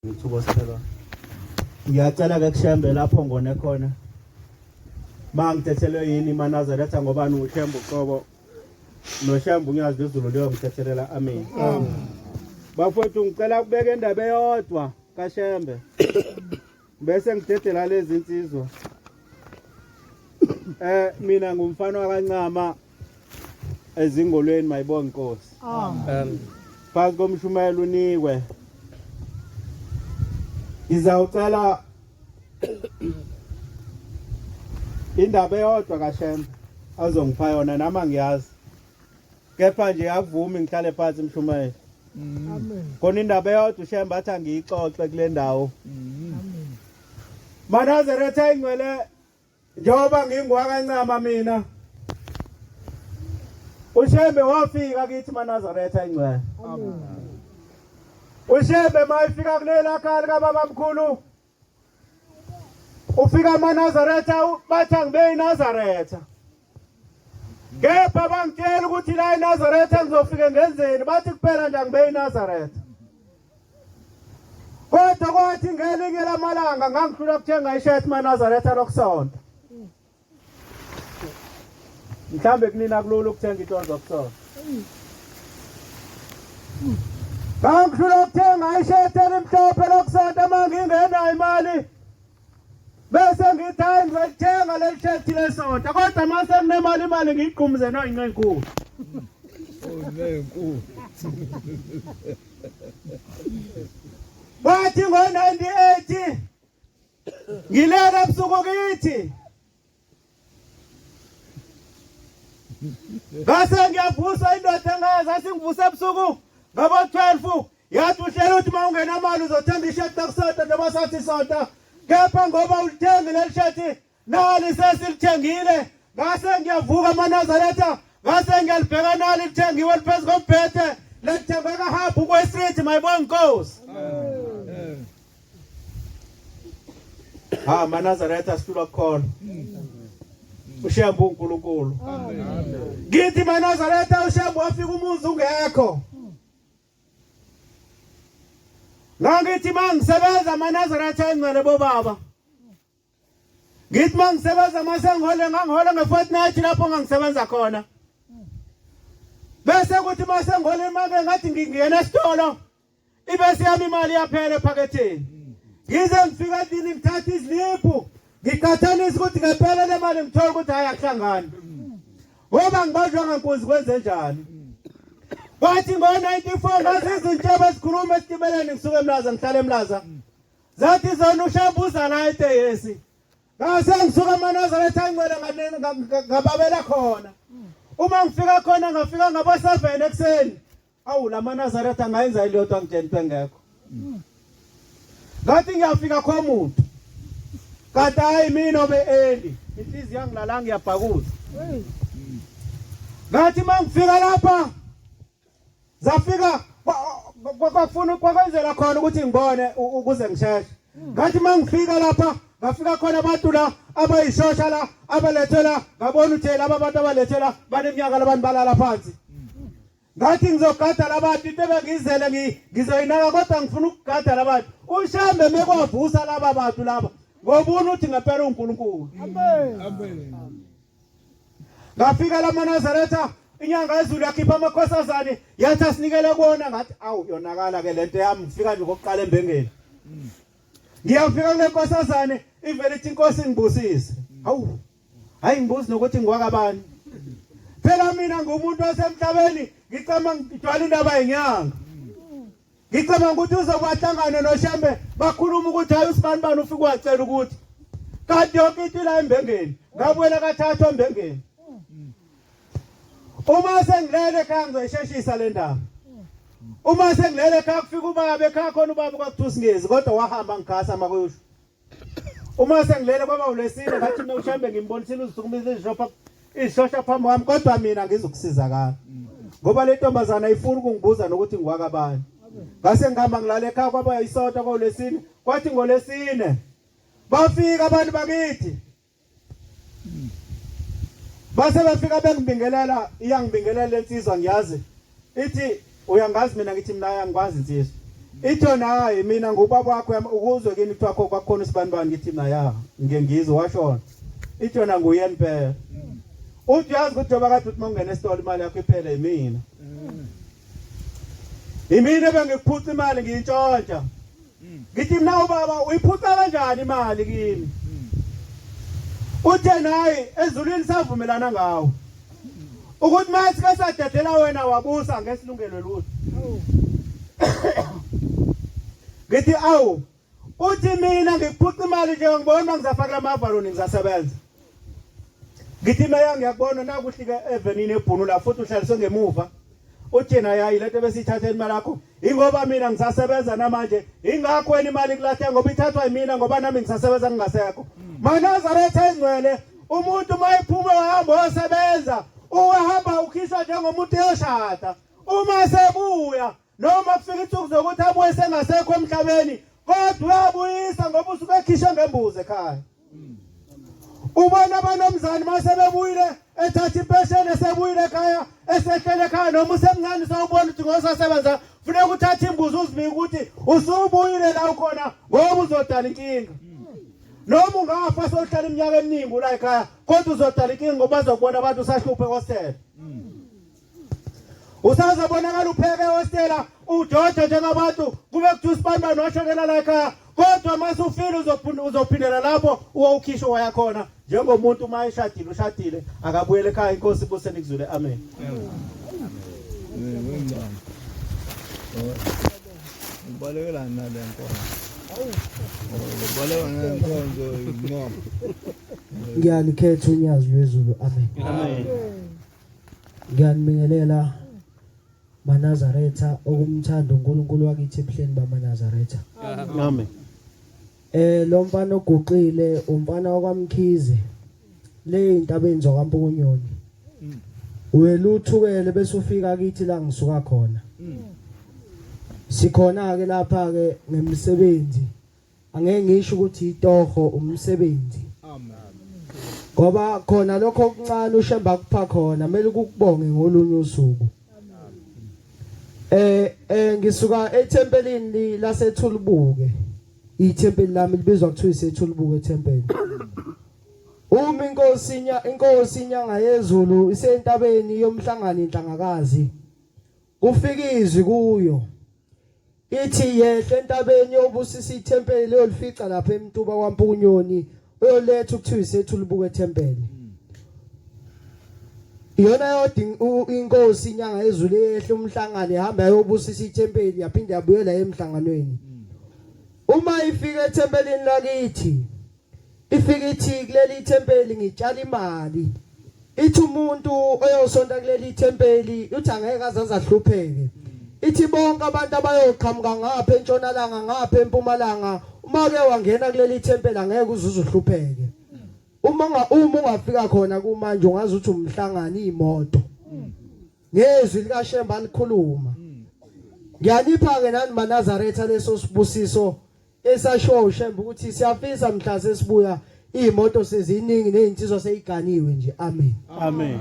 Ngithuko siphela. Ngiyacela ke kuShembe lapho ngone khona. Mangithethelwe yini maNazaretha ngoba uShembe uqobo. NoShembe uNyazi izulu leyo ngithethelele amen. Bafowethu ngicela kubeka indaba eyodwa kaShembe. Bese ngidedela lezi insizwa. Mina ngumfana wakancama ezingolweni mayibonga Nkosi. Phansi komshumelo unikwe. Ngizawucela indaba eyodwa kaShembe azongipha yona nama ngiyazi. Kepha nje akuvumi ngihlale phansi mshumayeli. Amen. Khona indaba eyodwa uShembe athi ngiyixoxe kule ndawo. Amen. maNazaretha ingcwele njengoba ngingwakancama mina. uShembe wafika kithi maNazaretha ingcwele. Amen. uShembe mayifika kulela khali kababa mkhulu. Ufika maNazaretha bathi ngibe yiNazaretha. Kepha bangitshela ukuthi la eNazaretha ngizofika ngenzeni bathi kuphela nje ngibe yiNazaretha. Kodwa kwathi ngelinye lamalanga ngangihlula ukuthenga ishirt maNazaretha lokusonto. Mhlambe kunina kulula ukuthenga into zokusonto. Ngangihlula ukuthenga ishirt elimhlophe lokusonto mangingenayo imali. Bese ngithi hayi ngizothenga le shirt lesonto kodwa mase nginemali imali ngiyiqhumuze noyinqa enkulu. Nenkulu. Bathi ngo-98 ngilele ebusuku kithi. Ngase ngiyavusa indoda engayazi singivuse ebusuku ngabo-12 yathi uhlela ukuthi uma ungenamali uzothenga ishirt lokusonto noma sathi isonto. Kepha ngoba ulithenge leli shirt nali sesilithengile ngase ngiyavuka maNazaretha ngase ngiyalibheka nali lithengiwe liphezu kombhede lethengeka haphu kwe-street mayibonga Nkosi. maNazaretha sifuna kukhona. uShembe uNkulunkulu. Ngithi maNazaretha uShembe wafika umuzi ungekho. Ngithi mangisebenza maNazaretha ingcwele bobaba. Ngithi mangisebenza masengihole ngangihola nge-fortnight lapho ngangisebenza khona. Bese kuthi masengihole imali ngathi ngingena esitolo. Ibese yami imali yaphela ephaketheni. Ngize ngifika endlini ngithatha iziliphu. Ngicathanisa ukuthi ngempela le mali ngithola ukuthi hayi akuhlangani. Ngoba ngibajwa ngenkunzi kwenze njani. Bathi ngo-94 ngazi izintshebe ezikhuluma esitimeleni ngisuke eMlaza ngihlala eMlaza. Zathi zona uShembe uza la eteyesi. Ngase ngisuka maNazaretha ingcwele ngababela khona. Uma ngifika khona ngafika ngabo-7 ekuseni. Awu la maNazaretha ngayenza iliyodwa ngitshela into engekho. Ngathi ngiyafika khona umuntu. Kanti hayi mina obe-early. Inhliziyo yangilala ngiyabhakuza. Ngathi mangifika lapha zafika kwafuna kwakwenzela khona ukuthi ngibone ukuze ngisheshe. Ngathi mangifika lapha ngafika khona abantu la abayishosha la abalethela ngabona ukuthi laba abantu abalethela baneminyaka labantu balala phansi. Ngathi ngizogada labantu into ebengizele ngizoyinaka kodwa ngifuna ukugada labantu. uShembe mekwavusa laba bantu laba ngobona ukuthi ngempela uNkulunkulu. Amen. Ngafika la maNazaretha inyanga yezulu yakhipha amakhosazane yathi asinikele kuona ngathi awu yonakala ke lento yami ngifika nje kokuqala embengeni. Ngiyafika kule nkosazane ivele ithi inkosi ngibusise. Hawu hayi ngibuzi nokuthi ngiwakabani. Phela mina ngumuntu osemhlabeni ngicama ngidwala indaba yenyanga. Ngicama ukuthi uzobahlangana noShembe bakhuluma ukuthi hayi usibani bani ufika wacela ukuthi kanti yonke into la embengeni ngabuyela kathathu embengeni. Uma sengilele ekhaya ngizoyisheshisa le ndaba. Uma sengilele ekhaya kufika ubaba ekhaya khona ubaba kwakuthiwa singezi kodwa wahamba ngikhasa makusho. Uma sengilele kwaba uLwesine ngathi noShembe ngimbonisile uzukumisa izishosha phambi kwami kodwa mina ngizokusizakala. Ngoba le ntombazana ayifuni ukungibuza nokuthi ngiwakabani. Ngase ngihamba ngilala ekhaya kwaba yisonto kwaUlwesine kwathi ngoLwesine bafika abantu bakithi. Base bafika bengibingelela iyangibingelela lensizwa ngiyazi. Ithi uyangazi mina ngithi mina ayangikwazi insizwa. Ithona hayi mina ngubaba wakho ukuzwe kini kuthiwa kwakhona isibanibani ngithi na ya ngengizwe washona. Ithona nguye impela. Uthi yazi ukuthi njengoba kade uthi mawungena esitolo imali yakho iphele yimina. Imina bengikuphutha imali ngiyintshontsha. Ngithi mina ubaba uyiphutha kanjani imali kimi? Uthe nayi ezulwini savumelana ngawo. Ukuthi manje ke sadedela wena wabusa ngesilungelo lutho. Ngithi awu uthi mina ngikuphutha imali nje ngibona mangizafaka lamavaloni ngizasebenza. Ngithi maya ngiyakubona nakuhlike evenini ebhunu la futhi uhlaliswe ngemuva. Uthi na yayi lento besithatha imali yakho ingoba mina ngisasebenza namanje ingakho wena imali kulahle ngoba ithathwa yimina ngoba nami ngisasebenza ngingasekho. Manazaretha engcwele umuntu mayiphuma wahamba osebenza uhamba ukhishwa njengomuntu eyoshada uma sebuya noma kufika ithuku zokuthi abuye sengasekho emhlabeni kodwa uyabuyisa ngoba usuke ekhishwe ngembuzi ekhaya. Ubona abanomzane masebebuyile ethatha impesheni esebuyile ekhaya esehlele ekhaya noma usemncane sawubona ukuthi ngosasebenza kufanele ukuthatha imbuzi uzibike ukuthi usubuyile la ukhona ngoba uzodala inkinga. Noma ungafa sohlala iminyaka eminingi la ekhaya kodwa uzodala inkinga ngoba bazokubona abantu usahluphe hostel. Usazobonakala upheke hostela ujojo njengabantu kube kuthi usibanibani washonela la ekhaya kodwa mase ufile uzophindela lapho uwukhishwa wayakhona njengomuntu uma eshadile ushadile akabuyele ekhaya inkosi ibuse nikuzule amen. Ubalekela nale nkonzo. Ubalekela nale nkonzo inqobo. Ngiyalikhetha uNyazi lwezulu amen. Amen. Ngiyanibingelela Manazaretha okumthanda uNkulunkulu wakithi ebuhleni bamaNazaretha. Amen. Lo mfana oguqile umfana wakwamkhize le intabeni zokwaMpukunyoni. Uyeluthukele bese ufika kithi la ngisuka khona. Sikhona ke lapha ke ngemsebenzi. Angeke ngisho ukuthi itoho umsebenzi. Amen. Ngoba khona lokho okuncane uShembe akupha khona mele ukubonge ngolunye usuku. Ngisuka etempelini laseThulubuke. Ithempeli lami libizwa kuthiwa iseThulubuke temple. Uma inkosi inyanga yezulu isentabeni yomhlangano inhlangakazi. Kufika izwi kuyo. Ithi yehle entabeni yobusisa ithempeli leyolifica lapha eMtuba kwaMpukunyoni uyoletha ukuthiwa iseThulubuke temple. Iyona yodwa inkosi inyanga yezulu ehle umhlangano ehamba yobusisa ithempeli yaphinde yabuyela emhlanganweni. Uma ifika ethempelini lakithi ifika ithi kuleli thempeli ngitshala imali. Ithi umuntu oyosonta kuleli thempeli uthi angeke azaze ahlupheke. Ithi bonke abantu abayoqhamuka ngapha entshonalanga ngapha empumalanga uma ke wangena kuleli thempeli angeke uzuze uhlupheke. Uma ungafika khona kumanje ungazi ukuthi umhlangano imoto. Ngezwi lika Shembe alikhuluma. Ngiyanipha ke nani maNazaretha leso sibusiso esasho uShembe ukuthi siyafisa mhla sesibuya imoto seziningi nezinsizwa seyiganiwe nje amen. Amen.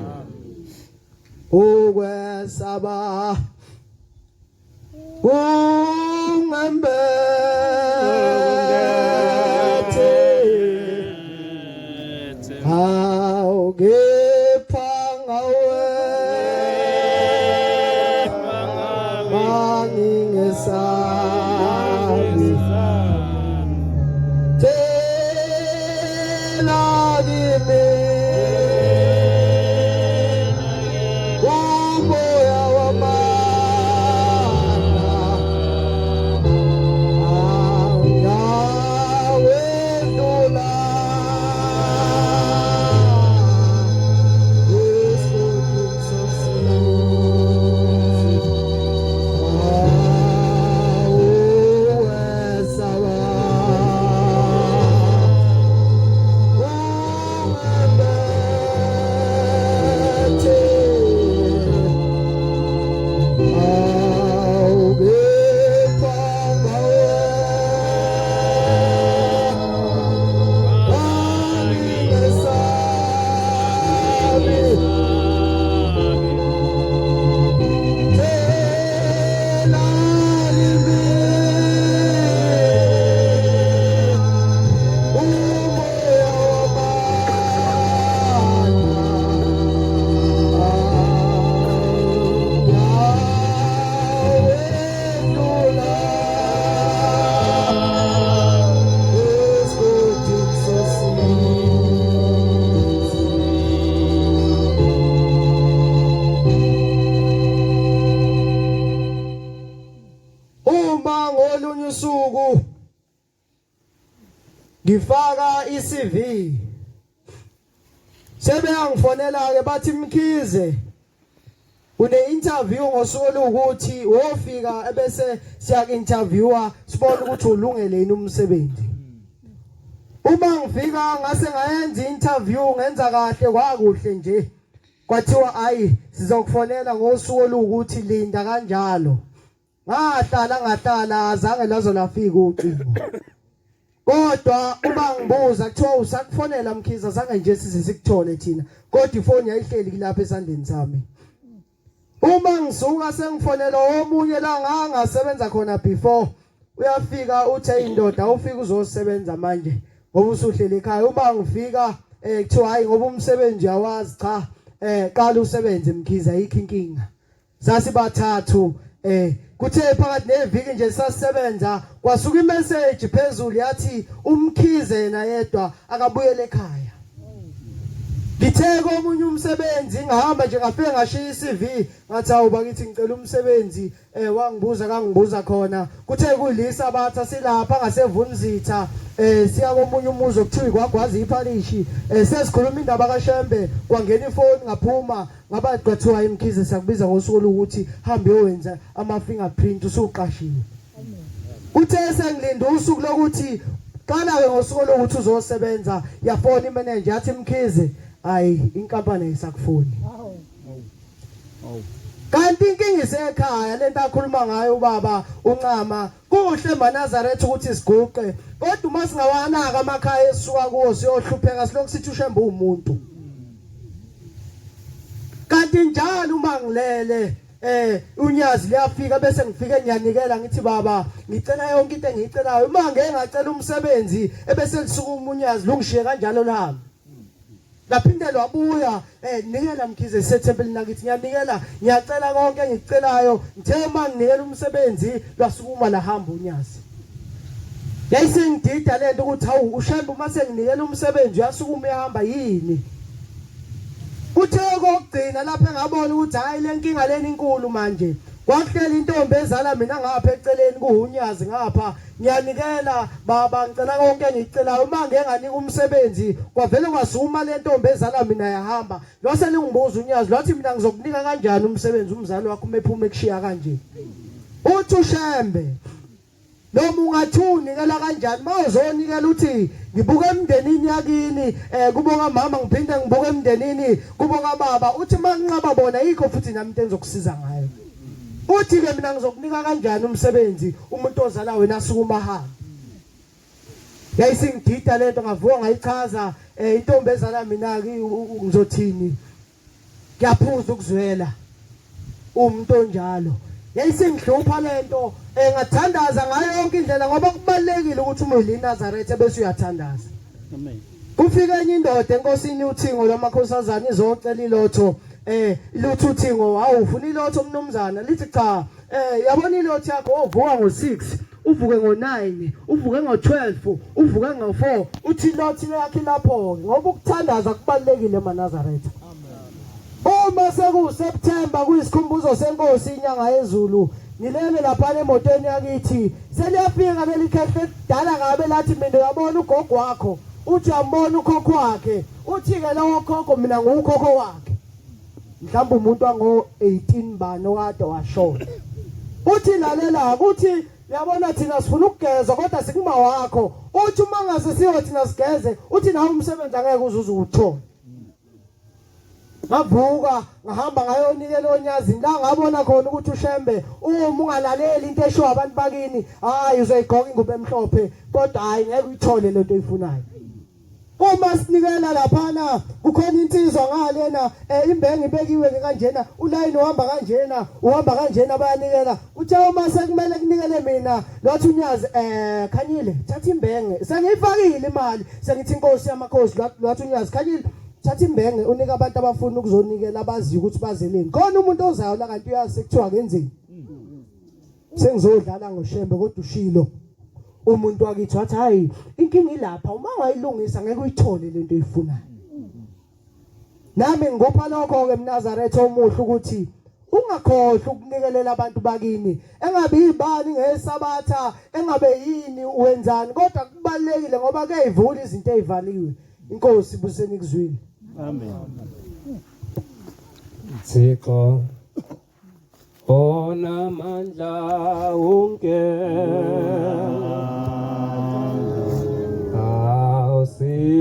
Ukwesaba ungembethe awugepha ngawe mangingesabi tela kimi umoya wamandla ngifaka iCV sebeyangifonela ke bathi Mkhize une interview ngosuku ukuthi wofika ebese siyak interviewer sibone ukuthi ulungele yini umsebenzi. Uma ngifika ngase ngayenza interview ngenza kahle kwakuhle nje kwathiwa ayi sizokufonela ngosuku ukuthi linda kanjalo. Ngahlala azange lazo lafika ucingo. Kodwa uma ngibuza kuthiwa usakufonela Mkhize azange nje size sikuthole thina kodwa ifoni yayihleli lapha esandleni sami. Uma ngisuka sengifonela omunye la ngangasebenza khona before uyafika uthe indoda ufika uzosebenza manje ngoba usuhlele ekhaya. Uma ngifika kuthiwa hayi ngoba umsebenzi yawazi cha qala usebenze Mkhize ayikho inkinga. Sasibathathu kuthe phakathi neviki nje sasebenza kwasuka imessage phezulu yathi uMkhize yena yedwa akabuyele ekhaya. Ngithe komunye umsebenzi ngihamba nje ngafike ngashiya iCV ngathi awuba ngithi ngicela umsebenzi wangibuza kangibuza khona kuthe kuyiSabatha silapha ngasevunzitha siya komunye umuzi okuthiwa iGwagwazi iphalishi sesikhuluma indaba kaShembe kwangena ifoni ngaphuma ngaba kwathiwa hayi Mkhize siyakubiza ngosuku ukuthi hambe uyowenza ama-fingerprint usuqashiwe. Uthe sengilinda usuku lokuthi qala ke ngosuku lokuthi uzosebenza yafona imanager yathi Mkhize hayi inkampani ayisakufuni. Kanti inkinga isekhaya lento akhuluma ngayo ubaba uNcama kuhle eNazaretha ukuthi siguqe kodwa uma singawanaka amakhaya esisuka kuwo siyohlupheka silokhu sithi uShembe umuntu. Kanti njalo uma ngilele uNyazi liyafika bese ngifike ngiyanikela ngithi baba ngicela yonke into engicelayo uma ngeke ngacela umsebenzi ebese lisuka uNyazi lungishiye kanjalo lami. Laphinde lwabuya nikela Mkhize seTemple nakithi ngiyanikela ngiyacela konke engicelayo ngithe uma nginikela umsebenzi lwasukuma lahamba uNyazi. Yayisengidida lento ukuthi hawu uShembe uma senginikela umsebenzi uyasukuma ehamba yini. Uthe kokugcina lapha engabona ukuthi hayi lenkinga leni inkulu manje kwakuhlela intombi ezala mina ngapha eceleni kuUNyazi ngapha ngiyanikela baba ngicela konke engicelayo uma ngeke nganika umsebenzi kwavele kwasuma le ntombi ezala mina yahamba lose lingibuza uNyazi lwathi mina ngizokunika kanjani umsebenzi umzali wakho mephuma ekushiya kanje. Uthi uShembe noma ungathunikela kanjani mawuzonikela uthi ngibuka emndenini yakini kuboka mama ngiphinde ngibuka emndenini kuboka baba uthi manqaba bona yikho futhi nami into engizokusiza ngayo. Uthi ke mina ngizokunika kanjani umsebenzi umuntu ozala wena asukuma hamba. Yayisingidida lento ngavuka ngayichaza intombi ezala mina ngizothini ngiyaphuza ukuzwela umuntu onjalo. Yayisengihlupha lento ngathandaza ngayo yonke indlela ngoba kubalekile ukuthi uma uyiNazaretha bese uyathandaza. Amen. Kufika enye indoda enkosini uThingo lwamakhosazana izocela ilotho ilotho uThingo awufuna ilotho mnumzana lithi cha yabona ilotho yakho ovuka ngo6 uvuke ngo9 uvuke ngo12 uvuke ngo4 uthi ilotho yakhe lapho ngoba ukuthandaza kubalekile eNazaretha. Uma sekuSeptember kuyisikhumbuzo senkosi inyanga yezulu ngilele lapha emotweni yakithi seliyafika lelikhehle dala ngabe lathi mina uyabona ugogo wakho uthi ambona ukhokho wakhe uthi ke lawo khokho mina ngukhokho wakhe mhlawumbe umuntu wango18 bani okade washona. Uthi lalela ukuthi uyabona thina sifuna ukugeza kodwa sikuma wakho uthi uma ngase siyo thina sigeze uthi nawe umsebenzi angeke uzuze uthola. Ngavuka ngahamba ngayonikela uNyazi la ngabona khona ukuthi uShembe uma ungalaleli into esho abantu bakini hayi uzoyigoqa ingubo emhlophe kodwa hayi ngeke uyithole lento oyifunayo. Uma sinikela laphana kukhona insizwa ngalena imbenge ibekiwe kanjena ulayini uhamba kanjena bayanikela uthe uma sekumele kunikele mina lwathi uNyazi Khanyile thatha imbenge sengiyifakile imali sengithi inkosi yamakhosi lwathi uNyazi Khanyile thatha imbenge unika abantu abafuna ukuzonikela abazi ukuthi bazeleni khona umuntu ozayo la kanti uyazi sekuthiwa kenzeni sengizodlala ngoShembe kodwa ushilo umuntu wakithi wathi hayi inkinga ilapha uma ngayilungisa ngeke uyithole lento oyifunayo. Nami ngopha lokho ke eNazaretha omuhle ukuthi ungakhohlwa ukunikelela abantu bakini engabe ibani ngeSabatha engabe yini wenzani kodwa kubalekile ngoba kuyayivula izinto ezivaliwe inkosi buseni kuzwile Amen. Thixo onamandla wonke awusiphe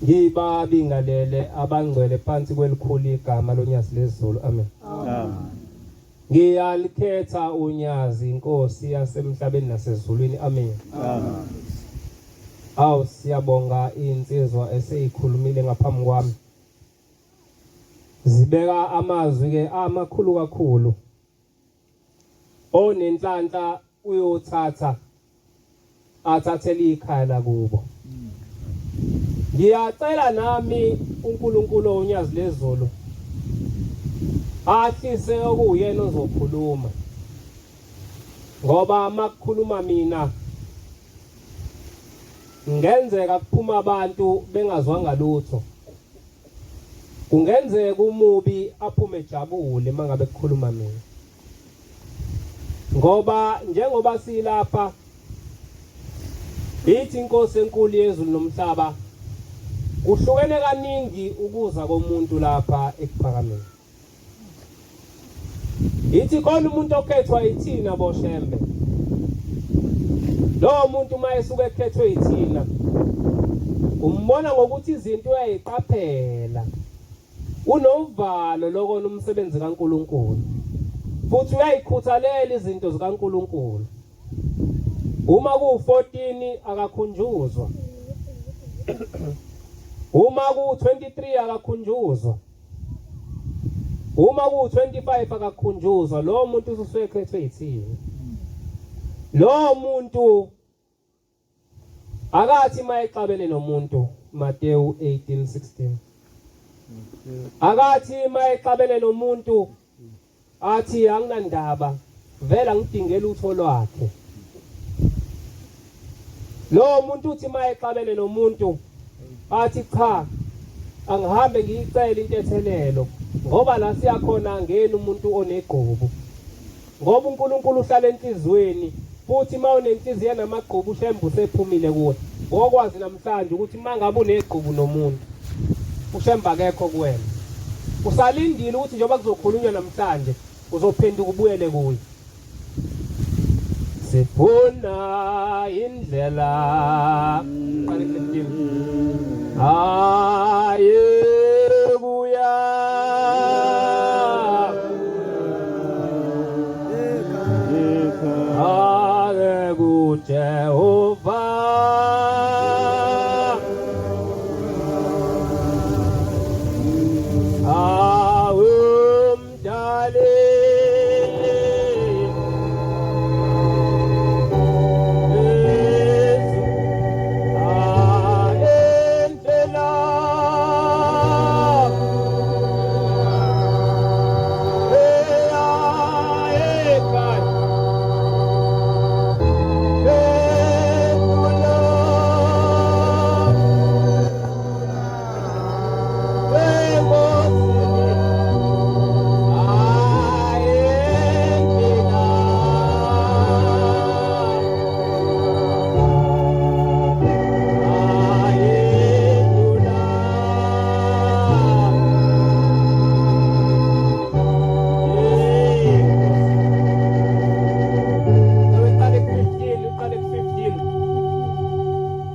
Ngibabingelele abangcwele phansi kwelikhulu igama loNyazi lezulu. Amen. Amen. Ngiyalikhetha uNyazi inkosi yasemhlabeni nasezulwini. Amen. Amen. Awu siyabonga insizwa eseyikhulumile ngaphambi kwami. Zibeka amazwi ke amakhulu kakhulu. Onenhlanhla uyothatha athathele ikhaya lakubo. Ngiyacela nami uNkulunkulu oNyazi lezulu ahlise okuyena ozokhuluma ngoba makukhuluma mina ngenzeka kuphuma abantu bengazwanga lutho kungenzeka umubi aphume ejabule mangabe kukhuluma mina ngoba njengoba silapha ithi inkosi enkulu yezulu nomhlaba kuhlukene kaningi ukuza komuntu lapha ekuphakameni. Ithi khona umuntu okhethwa yithina bo Shembe. Lo muntu mayesuke ekhethwe yithina. Umbona ngokuthi izinto uyayiqaphela. Unovalo lokona umsebenzi kaNkulunkulu. Futhi uyayikhuthalela izinto zikaNkulunkulu. Uma ku14 akakhunjuzwa. Uma ku23 akakhunjuzwa. Uma ku25 akakhunjuzwa, lo muntu ususekhethwe yithini? Lo muntu akathi mayexabene nomuntu Mateyu 18:16. Akathi mayexabene nomuntu athi anginandaba vela ngidingela utho lwakhe. Lo muntu uthi mayexabene nomuntu athi cha angihambe ngiyicela intethelelo ngoba la siyakhona ngene umuntu onegqubu. Ngoba uNkulunkulu uhlala enhlizweni futhi mawunenhliziyo namagqubu uShembe usephumile kuwe. Ngokwazi namhlanje ukuthi mangabe unegqubu nomuntu uShembe akekho kuwena. Usalindile ukuthi njengoba kuzokhulunywa namhlanje uzophenduka ubuyele kuye. Sifuna indlela aye kuya ale kuJehova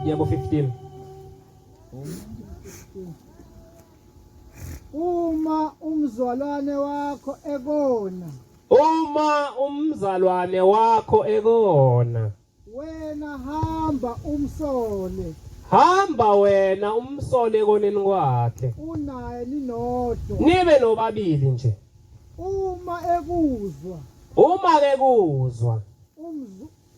yebo 15. Uma umzalwane wakho ekona, Uma umzalwane wakho ekona, wena hamba umsole, hamba wena umsole ekoneni kwakhe. unaye ninodwa. Nibe nobabili nje. Uma ekuzwa, Uma ke kuzwa,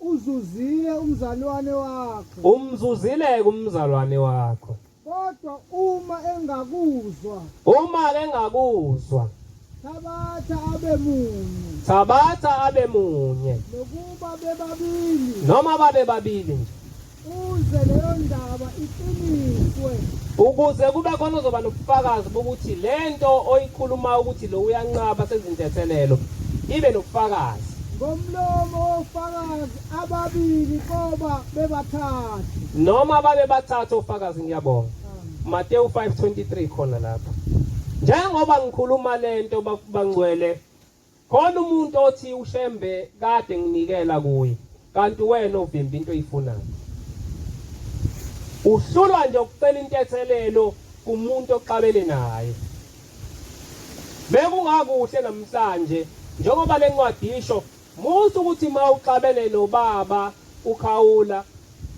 uzuzile umzalwane wakho. umzuzile kumzalwane wakho. Kodwa uma engakuzwa, Uma ke ngakuzwa, Sabatha abe munye, Sabatha abe munye, nokuba bebabili, noma babe babili nje. uze leyo ndaba iqiniswe. Ukuze kube khona uzoba nobufakazi bokuthi lento oyikhuluma ukuthi lo uyanqaba sezintethelelo ibe nobufakazi. Ngomlomo wofakazi ababili koba bebathathu. Noma babe bathathu ofakazi ngiyabonga. Mateyu 5:23 khona lapha. Njengoba ngikhuluma lento bangcwele, khona umuntu othi uShembe kade nginikela kuye, kanti wena uvimba into oyifunayo. Uhlulwa nje ukucela intethelelo kumuntu oqabele naye. Bekungakuhle namhlanje njengoba lencwadi isho musu ukuthi mawuqabele nobaba ukhawula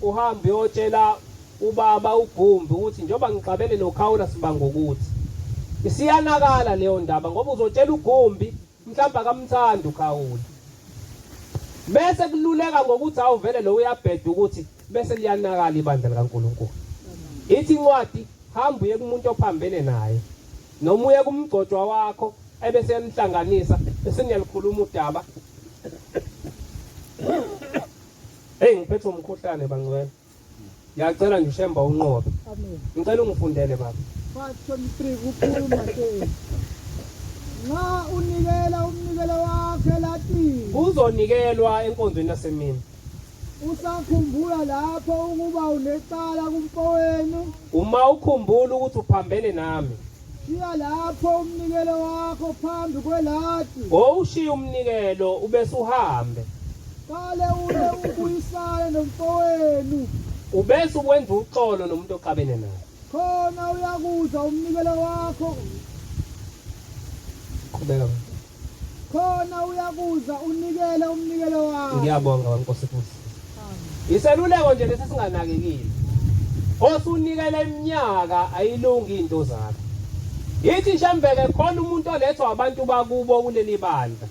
uhambe uyotshela ubaba uGumbi ukuthi njengoba ngiqabele nokhawula sibanga ukuthi isiyanakala leyo ndaba ngoba uzotshela uGumbi mhlawumbe akamthandi ukhawula. Bese kululeka ngokuthi awuvele lo uyabheda ukuthi bese liyanakala ibandla likaNkulunkulu. Ithi incwadi hamba uye kumuntu ophambene naye noma uye kumgcojwa wakho ebese yanihlanganisa bese niyalikhuluma udaba. Hey ngiphethe umkhuhlane bangcwele. Ngiyacela nje uShembe unqobe. Amen. Ngicela ungifundele baba. 5:23 kukhuluma ke. Nga unikela umnikelo wakhe lathi. Uzonikelwa enkonzweni yasemini. Usakhumbula lapho ukuba unecala kumfowenu. Uma ukhumbula ukuthi uphambene nami, Shiya lapho umnikelo wakho phambi kwelathi. ushiye umnikelo ubese uhambe. Qale ule ubuyisane nomfowenu. Ubese ukwenza uxolo nomuntu oqabene naye. Khona uyakuza umnikelo wakho. Qhubeka. Khona uyakuza unikele umnikelo wakho. Ngiyabonga waNkosi Nkosi. Amen. Iseluleko nje lesi singanakekile. Osunikele iminyaka ayilungi into zakho. Yithi Shembeke khona umuntu olethwa abantu bakubo kuleli bandla.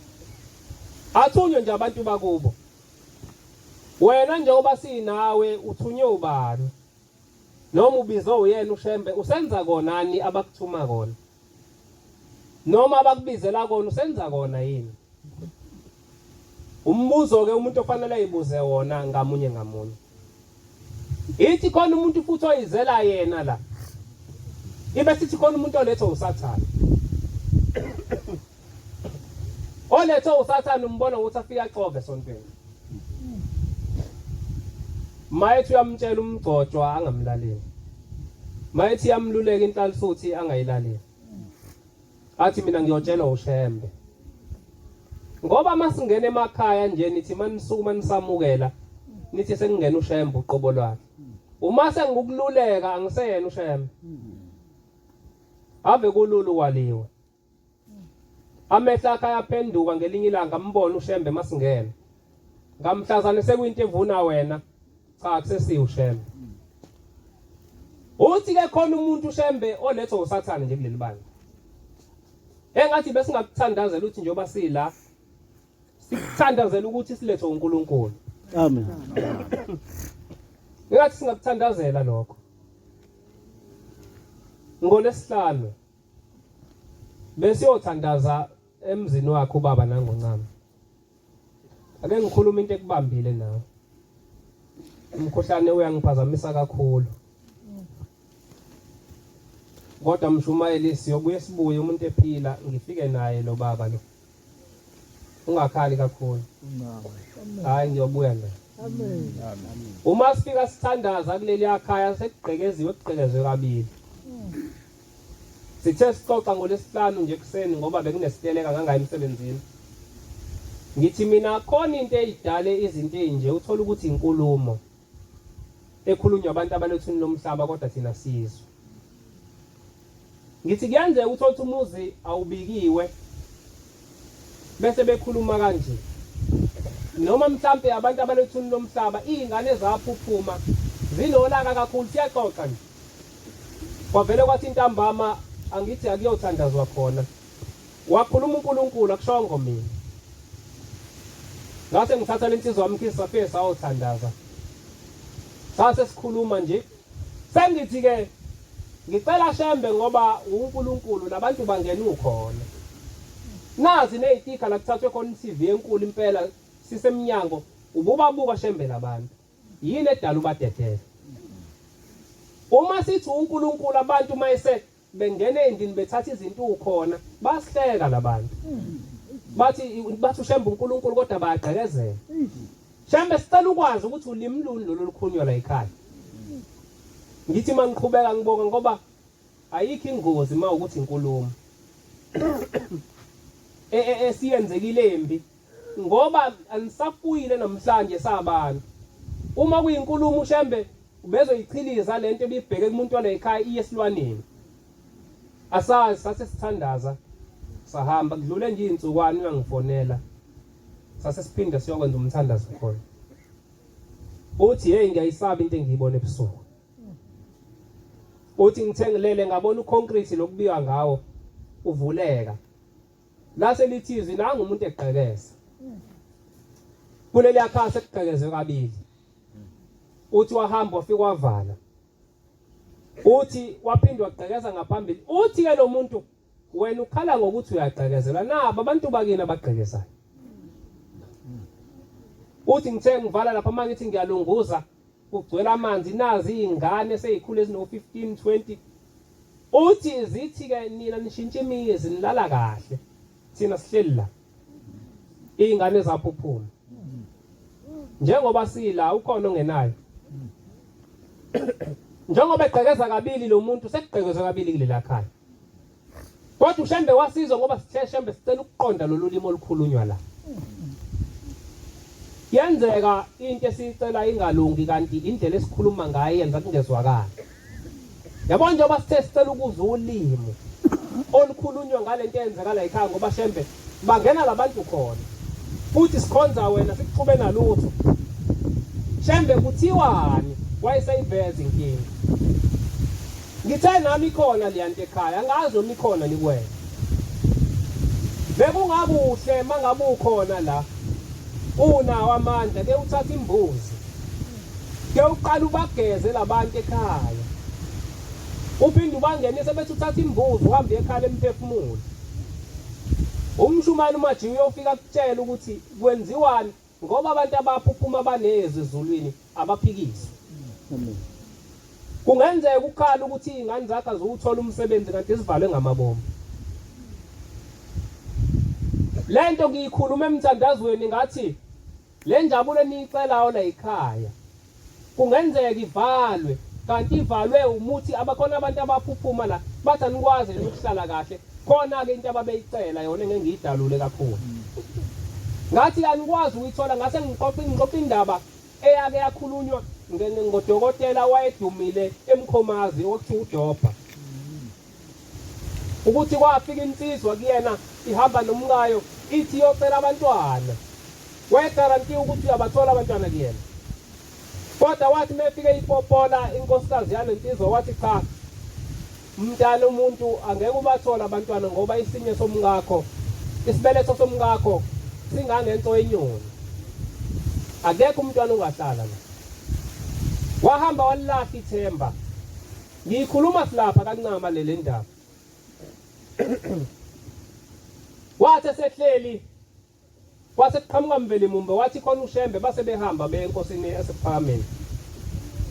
Athunywe nje abantu bakubo. Wena njengoba sinawe uthunywe ubani? Noma ubizwe uyena uShembe usenza konani abakuthuma kona? Noma abakubizela kona usenza kona yini? Umbuzo ke umuntu ofanele ayibuze wona ngamunye ngamunye. Ithi khona umuntu futhi oyizela yena la. Ibe sithi khona umuntu olethwa uSathane. Olethwa uSathane umbona ukuthi afika axove esontweni. Mayethi uyamtshela umgcojwa angamlaleli. Mayethi yamluleka inhlalisuthi angayilaleli. Athi mina ngiyotshela uShembe. Ngoba masingena emakhaya nje nithi manisukuma nisamukela nithi sengingena uShembe uqobo lwakhe. Uma sengikululeka angiseyena uShembe. Ave kululu waliwe. Amehla akhe yaphenduka ngelinye ilanga ambona uShembe masingena. Ngamhlazane sekuyinto evuna wena. Cha akusesiyo uShembe. Uthi ke khona umuntu uShembe olethwa uSathane nje kuleli bandla. Engathi bese ngakuthandazela ukuthi njengoba sila sikuthandazela ukuthi silethwe uNkulunkulu. Amen. Ngathi singakuthandazela lokho. NgoLesihlanu bese uyothandaza emzini wakhe ubaba nangoncane. Ake ngikhuluma into ekubambile nawe. Umkhohlane uyangiphazamisa kakhulu. Kodwa mshumayeli siyobuye sibuye umuntu ephila ngifike naye lo baba lo. Ungakhali kakhulu. Hayi ngiyobuya naye. Amen. Uma sifika sithandaza kuleli ekhaya sekugqekeziwe kabili. Sithe sixoxa ngoLesihlanu nje kuseni ngoba bekunesiteleka kangayi emsebenzini. Ngithi mina khona into eyidale izinto ezinje uthola ukuthi inkulumo ekhulunywa abantu abalethuni lomhlaba kodwa thina sizwe. Ngithi kuyenzeka uthola umuzi awubikiwe bese bekhuluma kanje. Noma mhlambe abantu abalethuni lomhlaba izingane zaphuphuma zinolaka kakhulu siyaxoxa nje. Kwavele kwathi intambama angithi akuyothandazwa khona. Wakhuluma uNkulunkulu akushongo mina. Ngase ngithatha lensizwa wami kisafike sawothandaza. Sase sikhuluma nje. Sengithi ke ngicela Shembe ngoba uNkulunkulu labantu bangena ukhona. Nazi nezitika la kuthathwe khona iTV enkulu impela sisemnyango ububabuka Shembe labantu. Yini edala ubadedela. Uma sithi uNkulunkulu abantu mayese bengene endini bethatha izinto ukhona basihleka labantu. Bathi uShembe uNkulunkulu kodwa bayagqekezela. Shembe sicela ukwazi ukuthi ulimi luni lolukhulunywa la ekhaya. Ngithi mangiqhubeka ngibonga ngoba ayikho ingozi mawukuthi inkulumo. Esiyenzekile embi ngoba anisafuyile namhlanje sabantu. Uma kuyinkulumo uShembe ubezoyichiliza lento ebibheke kumuntu wale ekhaya iyesilwaneni. Asazi sase sithandaza sahamba kudlule nje insukwana uyangifonela. Sase siphinda siyokwenza umthandazo khona. Uthi hey ngiyayisaba into engiyibona ebusuku. Uthi ngithengelele ngabona uconcrete lokubika ngawo uvuleka. Lase lithizwi nanga umuntu egqekeza. Kuleli akhaya sekugqekezwe kabili. Uthi wahamba wafika wavala. Uthi waphindwa wagqekeza ngaphambili. Uthi ke lo muntu wena ukhala ngokuthi uyagqekezela nabo abantu bakini abagqekezayo. Uthi ngithe ngivala lapha manje ngithi ngiyalunguza kugcwele amanzi nazi izingane eseyikhulu ezino 15 20. Uthi zithi ke nina nishintshe imizi nilala kahle. Thina sihleli la. Izingane zaphuphuma. Njengoba sila ukhona ongenayo. Njengoba egqekeza kabili lo muntu sekugqekezwe kabili kuleli akhaya. Kodwa uShembe wasizwa ngoba sithe Shembe sicela ukuqonda lolu limo olukhulunywa la. Yenzeka into esicela ingalungi kanti indlela esikhuluma ngayo yenza kungezwakala. Yabona njengoba sithe sicela ukuzwa ulimo olukhulunywa ngalento eyenzeka la ekhaya ngoba Shembe bangena labantu khona. Futhi sikhonza wena sikuxube nalutho. Shembe kuthiwani wayesayiveza inkinga. Ngithe nami khona liyanto ekhaya angazi noma ikhona nikwena. Bekungakuhle mangabe ukhona la unawo amandla ke uthatha imbuzi ke uqala ubageze labantu ekhaya uphinde ubangenise bese uthatha imbuzi uhambe ekhaya emphefumulo umshumane umajiwe uyofika kutshela ukuthi kwenziwani ngoba abantu abaphuphuma baneze ezulwini abaphikisi. Kungenzeka ukukhala ukuthi ingane zakhe azuthola umsebenzi kanti isivalwe ngamabomu. Lento ngiyikhuluma emthandazweni ngathi le njabulo eniyicelayo la ekhaya kungenzeka ivalwe kanti ivalwe umuthi abakhona abantu abaphuphuma la bathi anikwazi ukuhlala kahle khona ke into ababeyicela yona ngengiyidalule kakhulu. Ngathi anikwazi ukuyithola ngase ngiqoqa indaba eyake yakhulunywa ngodokotela wayedumile eMkhomazi okuthiwa uJopa. Ukuthi kwafika insizwa kuyena ihamba nomkayo ithi yocela abantwana. Wayegaranti ukuthi uyabathola abantwana kuyena. Kodwa wathi mefike ipopola inkosikazi yale nsizwa wathi cha. Mntana umuntu angeke ubathola abantwana ngoba isinye somngakho isibeletho somngakho singangento enyoni. Akekho umntwana ongahlala la. Wahamba walahla ithemba. Ngikhuluma silapha kancama le ndaba. Wathi sehleli wathi qhamuka mveli mumbe wathi khona uShembe base behamba beye enkosini esephakameni.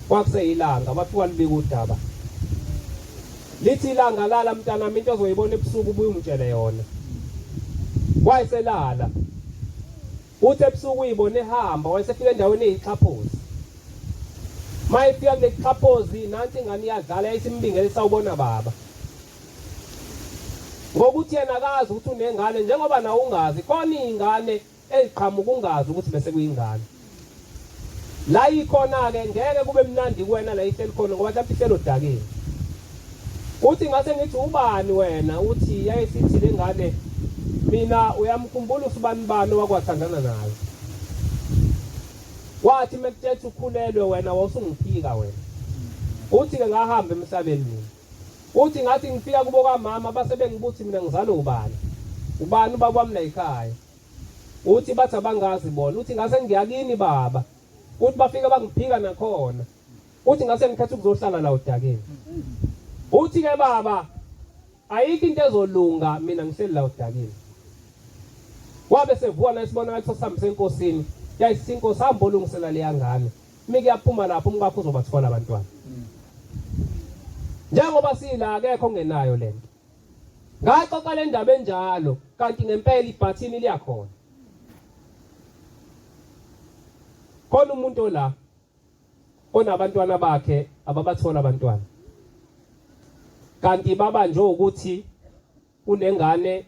Kwakuseyilanga bafika libika udaba. Lithi ilanga lala mntana into ozoyibona ebusuku ubuye umtshele yona. Wayeselala. Uthi ebusuku uyibone ehamba wayesefika endaweni eyixhaphozi. Mayifika kulexhaphozi nansi ingane iyadlala yayisimbingele sawubona baba. Ngokuthi yena akazi ukuthi unengane njengoba nawe ungazi khona ingane eziqhamuka ungazi ukuthi bese kuyingane. La ikhona ke ngeke kube mnandi kuwena la ihleli khona ngoba mhlawumbe ihlelo odakile. Uthi ngase ngithi ubani wena uthi yayisithi lengane mina uyamkhumbula usibani wakwathandana naye. Wathi mekuthethe ukhulelwe wena wawusungiphika wena. Uthi ke ngahamba emhlabeni mina. Uthi ngathi ngifika kubo kamama base bengibuthi mina ngizalo ubani. Ubani ubaba wami la ekhaya. Uthi bathi abangazi bona. Uthi ngase ngiyakini baba. Uthi bafika bangiphika nakhona. Uthi ngase ngikhetha ukuzohlala la udakeni. Uthi ke baba ayikho into ezolunga mina ngihleli la udakeni. Wabe sevuka nasibona ngathi sihambise enkosini. Yayisinko sihamba olungisela le yangane. Mike yaphuma lapho umkakho uzobathola abantwana. Njengoba sila akekho ongenayo lento. Ngaxoxa le ndaba enjalo kanti ngempela ibhathini liyakhona. Khona umuntu la onabantwana bakhe ababathola abantwana. Kanti baba nje ukuthi unengane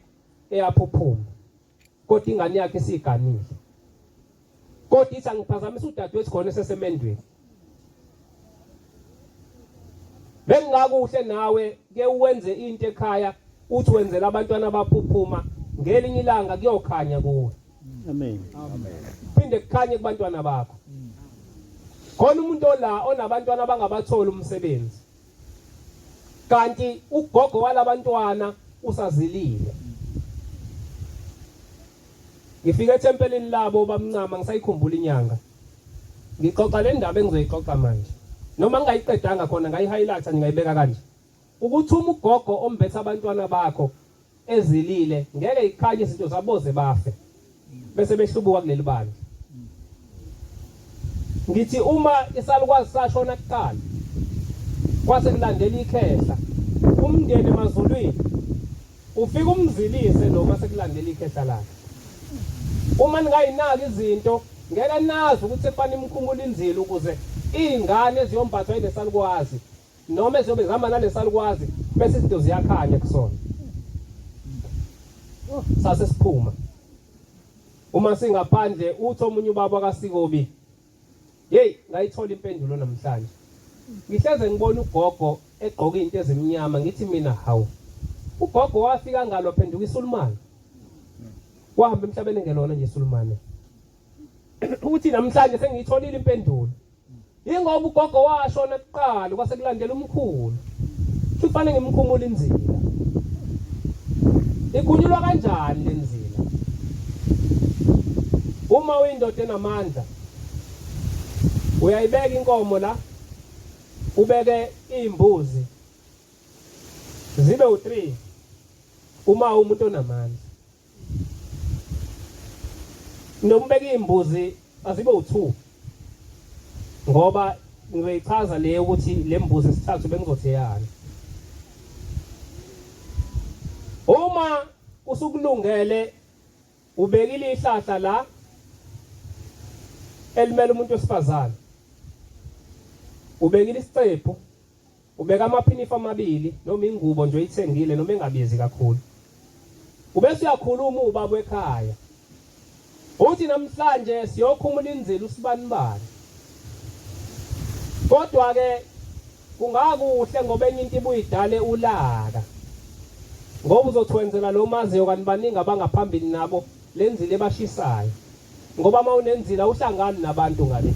eyaphuphuma. Kodwa ingane yakhe siganile. Kodwa ithi angiphazamisa udadewethu khona sesemendweni. Bengakuhle nawe ke uwenze into ekhaya uthi wenzela abantwana abaphuphuma ngelinye ilanga kuyokhanya kuwe. Amen. Phinde kukhanye kubantwana bakho. Khona umuntu la onabantwana abangabathola umsebenzi. Kanti ugogo walabantwana usazilile. Ngifika etempelini labo bamncama ngisayikhumbula inyanga. Ngixoxa le ndaba engizoyixoxa manje. Noma ngingayiqedanga khona ngayi-highlight ngayibeka kanje. Ukuthi ugogo ombethe abantwana bakho ezilile ngeke ikhanye izinto zaboze bafe. Bese behlubuka kuleli bandla. Ngithi uma isalukwazi sashona kuqala kwase kulandela ikhehla umndeni emazulwini ufika umzilise noma sekulandela ikhehla lakhe. Uma ningayinaki izinto ngeke nazi ukuthi efana imkhumula inzilo ukuze ingane eziyombathwa yilesalukwazi noma eziyobe zihamba nalesalukwazi bese izinto ziyakhanya kusona. Sase siphuma uma singaphandle uthi omunye ubaba kaSikobi hey ngayithola impendulo namhlanje. Ngihleze ngibona ugogo egqoka into ezimnyama ngithi mina hawu ugogo wafika ngalo phenduka iSulumane. Wahamba emhlabeni ngelona nje iSulumane. Uthi namhlanje sengiyitholile impendulo. ingoba ugogo washona kuqala kwase kulandela umkhulu kufanele ngimkhumule inzila igunyulwa kanjani lenzila uma uyindoda enamandla uyayibeka inkomo la ubeke imbuzi zibe u3 uma umuntu onamandla nombeka imbuzi azibe u2 ngoba ngiyichaza le ukuthi lembuzi sithathu bengizotheyana uma usukulungele ubekile ihlahla la elimele umuntu wesifazane ubekile isicephu ubeka amaphinifa amabili noma ingubo nje oyithengile noma engabizi kakhulu ubese uyakhuluma ubaba ekhaya uthi namhlanje siyokhumula inzilo usibanibani kodwa ke kungakuhle ngoba enye into ibuyidale ulaka ngoba uzothwenzela lo maziyo kanti baningi abangaphambili nabo lenzile ebashisayo ngoba mawunenzila uhlangani nabantu ngale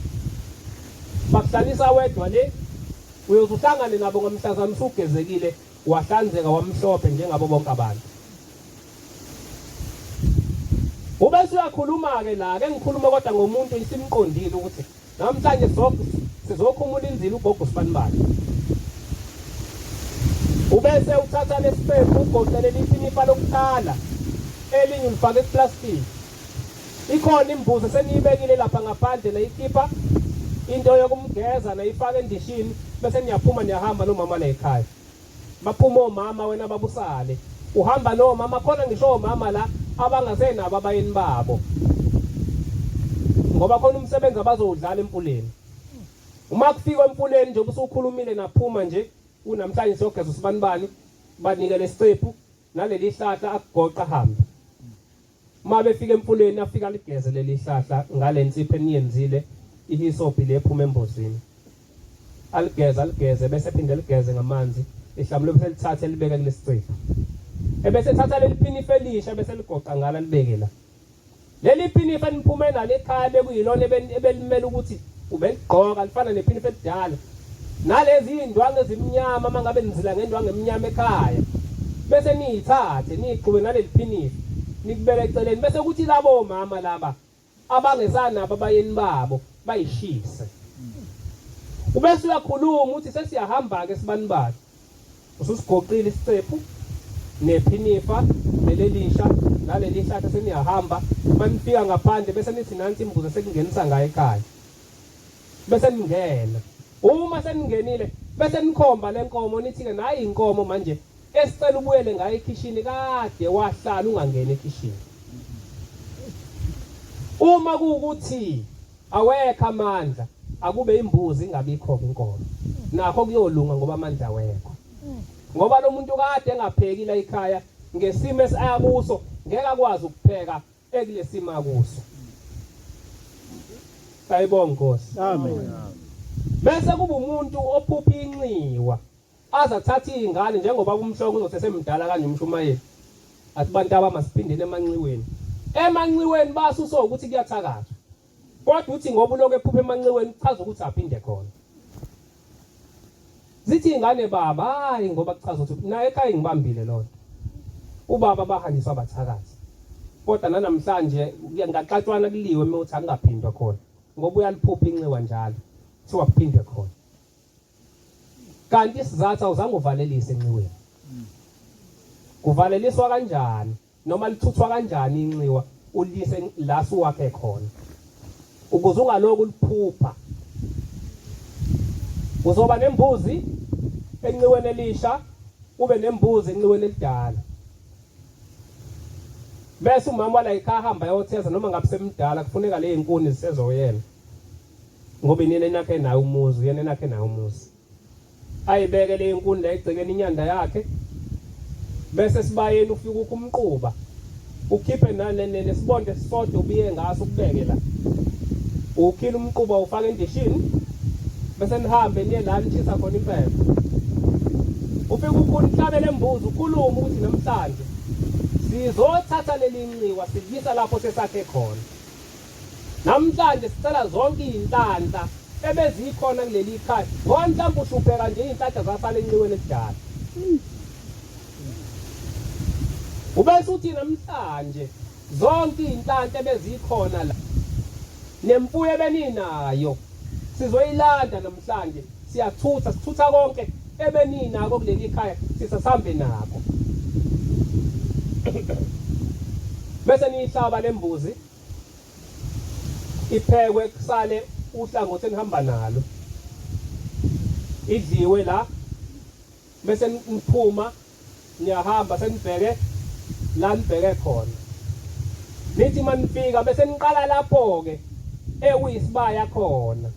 bakuhlalisa wedwa le uyozuhlangane nabo ngomhlazana usugezekile wahlanzeka wamhlophe njengabo bonke abantu ubese uyakhuluma ke la ke ngikhuluma kodwa ngomuntu isimqondile ukuthi namhlanje sizokhumula inzilo ugogo sibanibani ubese uthatha lesiphepho ugoqelela iphinifa lokuqala elinye ulifaka eplastic ikhona imbuzi seniyibekile lapha ngaphandle nayikhipha into yokumgeza nayifaka endishini bese niyaphuma niyahamba nomama la ekhaya baphuma omama wena babusale uhamba nomama khona ngisho omama la abangasenabo abayeni babo ngoba khona umsebenzi abazowudlala empuleni uma kufika empuleni nje ubusukhulumile naphuma nje unamhlanje siyogeza usibanibani banikele isicephu naleli hlahla akugoqa hambe uma befika empuleni afika ligeze leli hlahla ngale nsipho eniyenzile ihisopi lephuma embozini aligeze bese phinde ligeze ngamanzi ihlamlo bese lithatha libeke kulesicephu ebese ethatha leli phinifa elisha bese ligoqa ngala libeke la leli phinifa niphume nalo ekhaya bekuyilona ebelimela ukuthi ubeligqoka lifana nephinifa elidala nalezi indwangu ezimnyama mangabe nizila ngendwangu eminyama ekhaya bese niyithathe niyixube naleli phinifa nikubeka eceleni bese kuthi labo mama laba abangesanabo abayeni babo bayishise ubese uyakhuluma uthi sesiyahamba ke sibanibani ususigoqile isicephu nephinifa lelelisha naleli hlahla seniyahamba manifika ngaphandle bese nithi nansi imbuzi sekungenisa ngayo ekhaya bese ningena uma seningenile bese nikhomba lenkomo nithi ke nayi inkomo manje esicela ubuyele ngayo ekitchen kade wahlala ungangena ekitchen uma kuukuthi awekho amandla akube imbuzi ingabikho inkomo nakho kuyolunga ngoba amandla awekho ngoba lo muntu kade engapheki la ekhaya ngesimo esiyakuso ngeke akwazi ukupheka ekulesimo akuso ayibonga Nkosi Amen. bese kuba umuntu ophupha inxiwa azathatha izingane njengoba umhloko uzosesemdala kanje umshumayeli athi bantu abamasiphindele emanxiweni basuso ukuthi kuyathakazwa kodwa uthi ngoba uloku ephupha emanxiweni chaza ukuthi aphinde khona zithi ingane baba hayi ngoba kuchaza ukuthi naye ekhaya ngibambile lona ubaba bahanjiswa abathakazi kodwa namhlanje ngaqatshwana kuliwe methi angaphindwa khona ngoba uyaliphupha inxiwa njalo kuthiwa kuphindwe khona kanti isizathu awuzange uvalelise enxiweni kuvaleliswa kanjani noma lithuthwa kanjani inxiwa ulise la suwakhe khona ukuze ungaloku liphupha uzoba nembuzi enxiweni elisha ube nembuzi enxiweni elidala bese umama la ekhaya hamba yotheza noma ngabe semdala kufuneka le inkuni zisezoyena ngoba inene nakhe nayo umuzi yena nakhe nayo umuzi ayibeke le inkuni la egcekeni inyanda yakhe bese sibayeni ufika ukumquba ukhiphe nane sibonde sisodwa ubiye ngaso ukubeke la ukhila umquba ufaka endishini bese nihambe niye la nithisa khona impepho ufika ukunhlabe lembuzi ukhuluma ukuthi namhlanje sizothatha leli nxiwa silisa lapho sesakhe khona namhlanje sicela zonke izinhlanhla ebezikhona kuleli khaya ngoba mhlawumbe ushupheka nje iy'nhlanhla zasala enciweni ekudala ubese uthi namhlanje zonke iy'nhlanhla ebezikhona la nemfuyo ebeninayo sizoyilanda namhlanje siyathutha sithutha konke ebeninako kuleli khaya sisasambe nako bese niyihlaba lembuzi iphekwe kusale uhlangothi enihamba nalo idliwe la bese niphuma niyahamba senibheke la nibheke khona nithi manifika bese niqala lapho-ke ekuyisibaya khona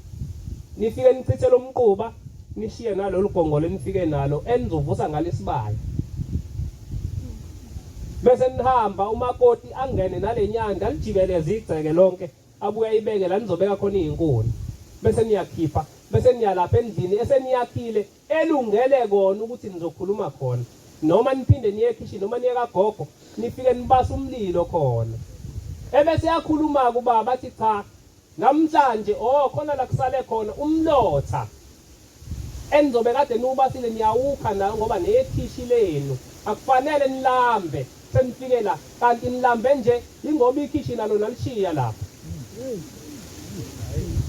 nifike nichithe lo mquba nishiye nalolu gongolo nifike nalo enizovusa ngalesibaya bese nihamba umakoti angene nale nyanda lijikeleze igceke lonke abuye ayibeke la nizobeka khona iy'nkuni bese niyakhipha bese niyalapha endlini eseniyakhile elungele kona ukuthi nizokhuluma khona noma niphinde niye ekhishini noma niye kagogo nifike nibasa umlilo khona ebese yakhuluma-ke ubaba athi cha namhlanje khona la kusale khona umlotha enizobe kade niwubasile niyawukha nayo ngoba nekhishi lenu akufanele nilambe senifike la kanti nilambe nje ingoba ikhishi nalo nalishiya lapha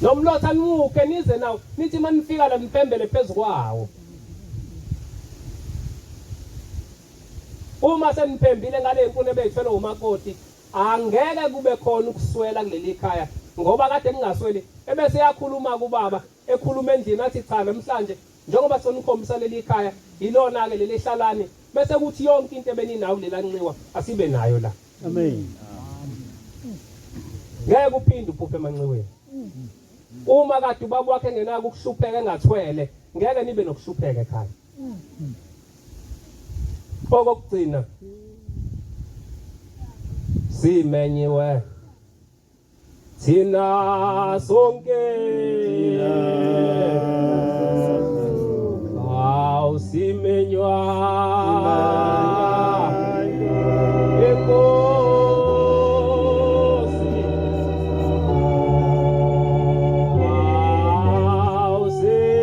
nomlotha niwukhe nize nawo nithi manifika la nipembele phezu kwawo uma seniphembile ngale nkuni ebeyithelwe umakoti angeke kube khona ukuswela kuleli khaya ngoba kade ningasweli ebese yakhuluma kubaba ekhuluma endlini athi cha namhlanje njengoba sonikhombisa leli khaya ilona-ke leli hlalane bese kuthi yonke into ebeninayo kulela nxiwa asibe nayo la Amen. ngeke uphinde uphuphe emanxiweni uma kade ubaba wakhe engenako ukuhlupheka engathwele ngeke nibe nokuhlupheka ekhaya okokugcina simenyiwe thina sonke awusimenywa enkosi awusize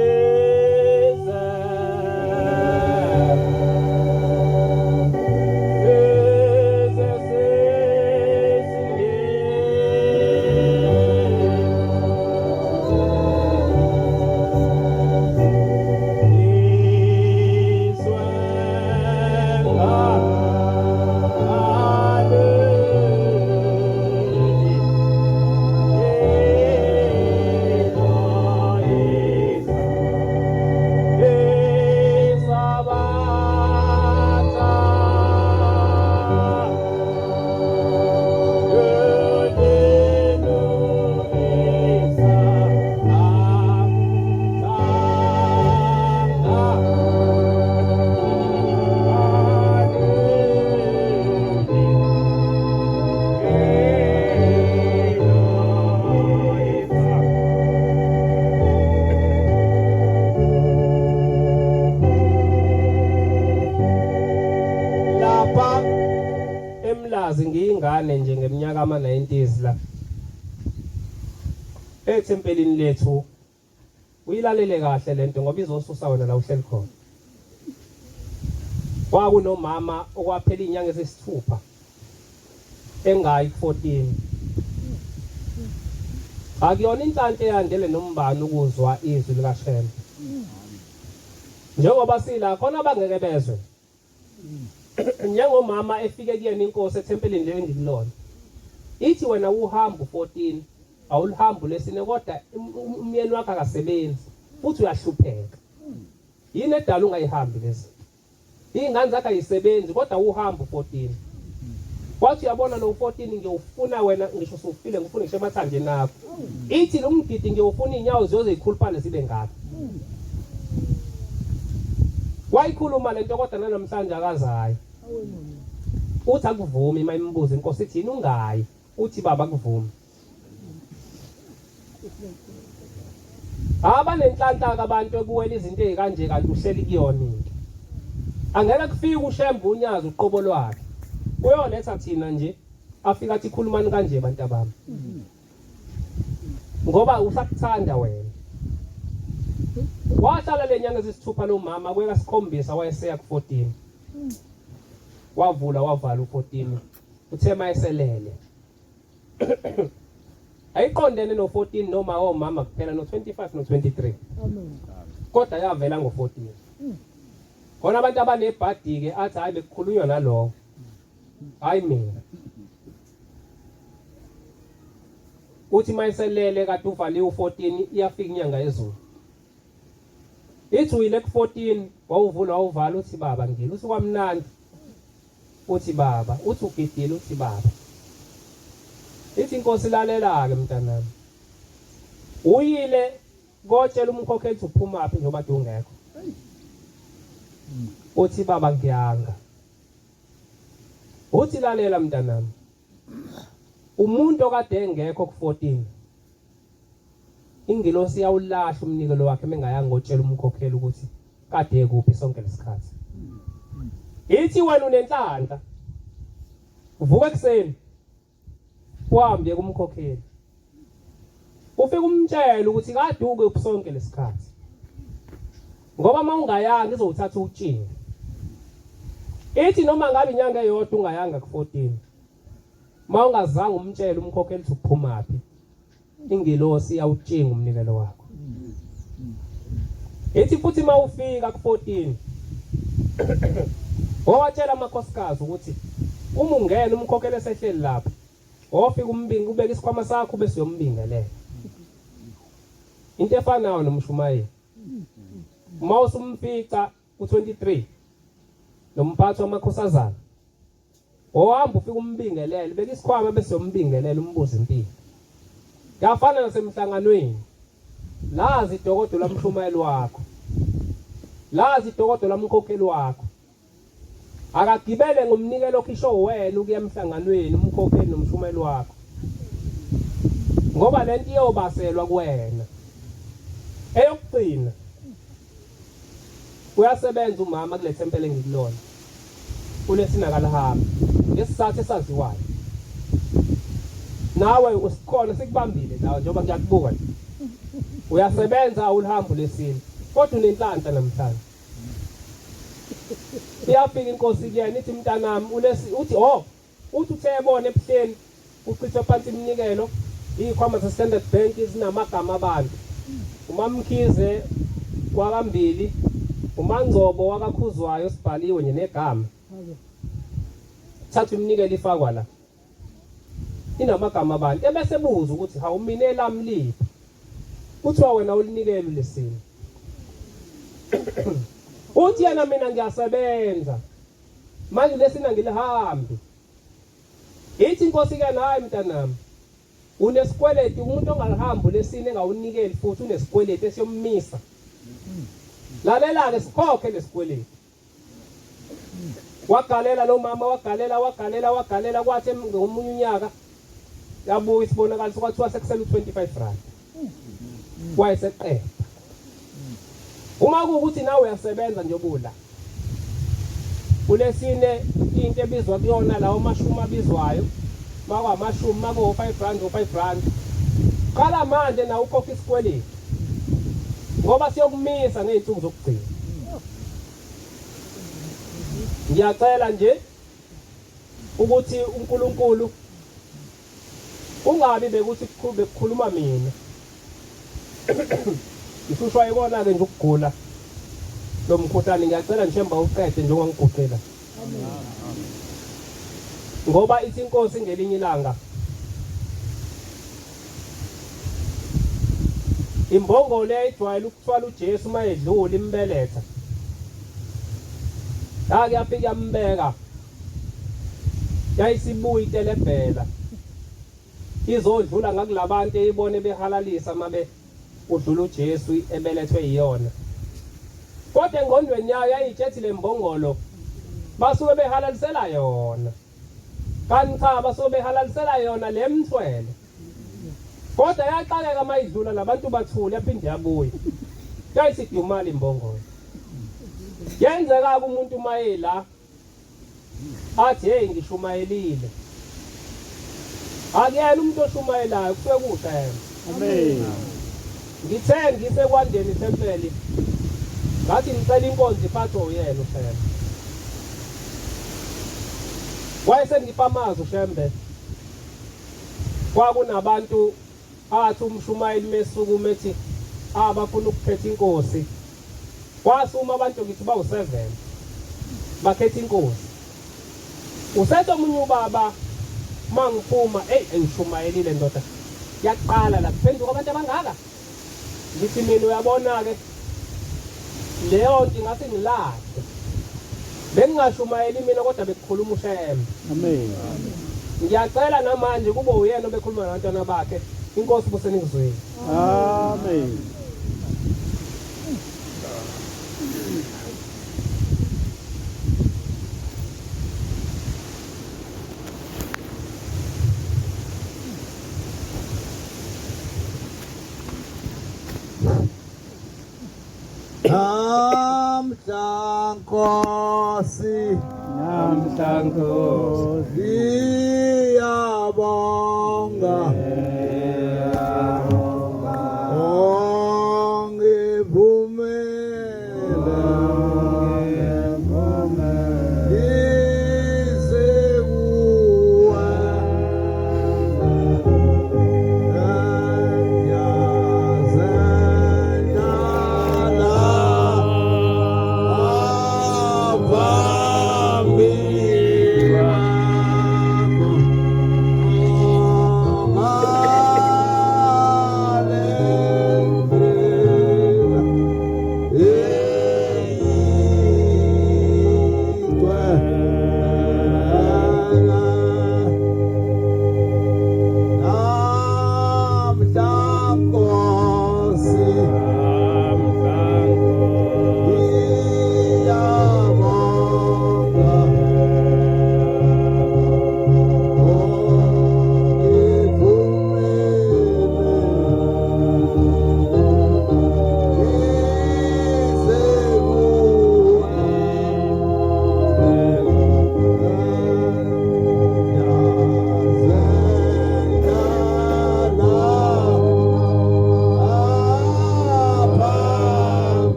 ngiyingane nje ngeminyaka ama-90s la ethempelini lethu uyilalele kahle lento ngoba izosusa wena la uhleli khona kwakunomama okwaphela iy'nyanga eziyisithupha engayi ku-14 akuyona inhlanhla eyandele nombani ukuzwa izwi likaShembe njengoba sila khona abangeke bezwe njengomama efike kuyena inkosi ethempelini leli ngikulona ithi wena uhamba u14 awulihambi lesine kodwa umyeni wakhe akasebenzi futhi uyahlupheka yini edala ungayihambi lezi ingane zakhe ayisebenzi kodwa uhamba u14 kwathi uyabona lo 14 ngiyofuna wena ngisho usufile ngifuna ngisho emathanje nakho ithi lo mgidi ngiyofuna inyawo ziyoze ikhuluphane zibe ngapha wayikhuluma lento kodwa namhlanje akazayo uthi akuvumi mayimbuza inkosi ithi yini ungayi uthi baba akuvumi abanenhlanhla abantu ebuwela izinto ezikanje kanti uhleli kuyona into angeke kufike uShembe uNyazi uqobo lwakhe uyoletha thina nje afika athi khulumani kanje abantu abami ngoba usakuthanda wena wahlala lenyanga ezisithupha lo mama kweka 7 wayeseya ku14 wavula wavala u14 uthema eselele ayiqondene no14 noma omama kuphela no25 no23 kodwa yavela ngo14 khona abantu abanebhadi ke athi hayi bekukhulunywa nalowo hayi mina uthi mayiselele kade uvaliwe u14 iyafika inyanga ezulu ithi uyile ku14 wawuvula wawuvala uthi baba ngile uthi kwamnandi uthi baba uthi ugidile uthi baba ithi inkosi lalela ke mntanami uyile kotshela umkhokheli uphuma phi njengoba ungekho uthi baba ngiyanga uthi lalela mntanami umuntu okade engekho ku14 ingilosi yawulahla umnikelo wakhe mengayanga ngotshela umkhokheli ukuthi kade kuphi sonke lesikhathi ithi wena unenhlanhla uvuka ekseni uhambe kumkhokheli ufike umtshela ukuthi kade uke sonke lesikhathi ngoba mawungayanga izowuthatha utshinga ithi noma ngabe inyanga eyodwa ungayanga ku14 mawungazange umtshela umkhokheli ukuthi uphuma phi ingilosi yawutshinga umnikelo wakho ithi futhi mawufika ku14 owatshela amakhosikazi ukuthi uma ungena umkhokheli esehleli lapha ofika umbingi ubeka isikhwama sakho bese uyombingelela into efanayo nomshumayeli mawusumfica u23 nomphathi wamakhosazana ohamba ufika umbingelele beka isikhwama bese uyombingelela umbuzo impilo yafana nasemhlanganweni lazi idokodo lamshumayeli wakho lazi idokodo lamkhokheli wakho akagibele ngomnikelo okhisho wena ukuya emhlanganweni umkhokheli nomshumayeli wakho ngoba lento iyobaselwa kuwena eyokugcina uyasebenza umama kule temple engikulona ulesina kalahamba ngesizathu esaziwayo nawe usikhona sikubambile nawe njengoba ngiyakubuka uyasebenza ulihambo lesini kodwa unenhlanhla namhlanje iyafika inkosi kuyena ithi mntanami uthi uthi uthebona ebuhleni uchithwe phansi iminikelo ikhwama ze-Standard Bank zinamagama abantu umamkhize kwakambili uMangcobo wakakhuzwayo sibhaliwe nje negama thatha iminikelo ifakwa la inamagama abantu ebese buza ukuthi hawu mina elami liphi kuthiwa wena ulinikelo lesini uthi yana mina ngiyasebenza manje lesina ngilihambi ithi inkosi ke naye mntanami unesikweleti umuntu ongalihambi lesine engawunikeli futhi unesikweleti esiyommisa lalela ke sikhokhe lesikweleti wagalela lo mama wagalela kwathi ngomunye unyaka yabuya isibonakaliso kwathiwa sekusele u25 rand wayeseqeda uma kuukuthi nawe uyasebenza nje obula kulesine into ebizwa kuyona lawo mashumi abizwayo makwamashumi mako5 rand qala manje na ukhokha isikweleti ngoba siyokumisa ngeensuku zokugcina ngiyacela nje ukuthi uNkulunkulu ungabi bekuthi bekukhuluma mina ngisushwa yibona ke nje ukugula lo mkhuhlane ngiyacela Shembe uqede njengoba ngiguqela ngoba ithi inkosi ngelinye ilanga imbongolo eyijwayele ukuthwala uJesu mayedlula imbeletha ake afika yambeka yayisibuya itelebhela izodlula ngakulabantu eyibone behalalisa mabe udlula uJesu ebelethwe yiyona kodwa engqondweni yayo yayitshethi lembongolo basuke behalalisela yona kanti cha basuke behalalisela yona lemthwele kodwa yaqhakeka mayidlula labantu bathule yaphinde yabuya yayisidumala imbongolo yenzeka umuntu mayela athi hey ngishumayelile akuyena umuntu oshumayelayo kusuke kuhle amen ngithe ngisekwandeni ithempeli ngathi ngicela inkonzo iphathwe uyena uShembe. Wayesengipha amazwi uShembe. Kwakunabantu athi umshumayeli mesukuma ethi abafuna ukuphetha inkosi. Kwasuma abantu ngithi bawu7 bakhetha inkosi. Usethe omunye ubaba mangiphuma engishumayelile ndoda. Yaqala la kuphenduka abantu abangaka. Ngithi mina uyabona ke leyo nto ngase ngilahle. Bengingashumayeli mina kodwa bekukhuluma uShembe. Amen. Ngiyacela namanje kube uyena obekhuluma nabantwana bakhe. Inkosi buseningizweni. Amen. Namhlankosi ngiyabonga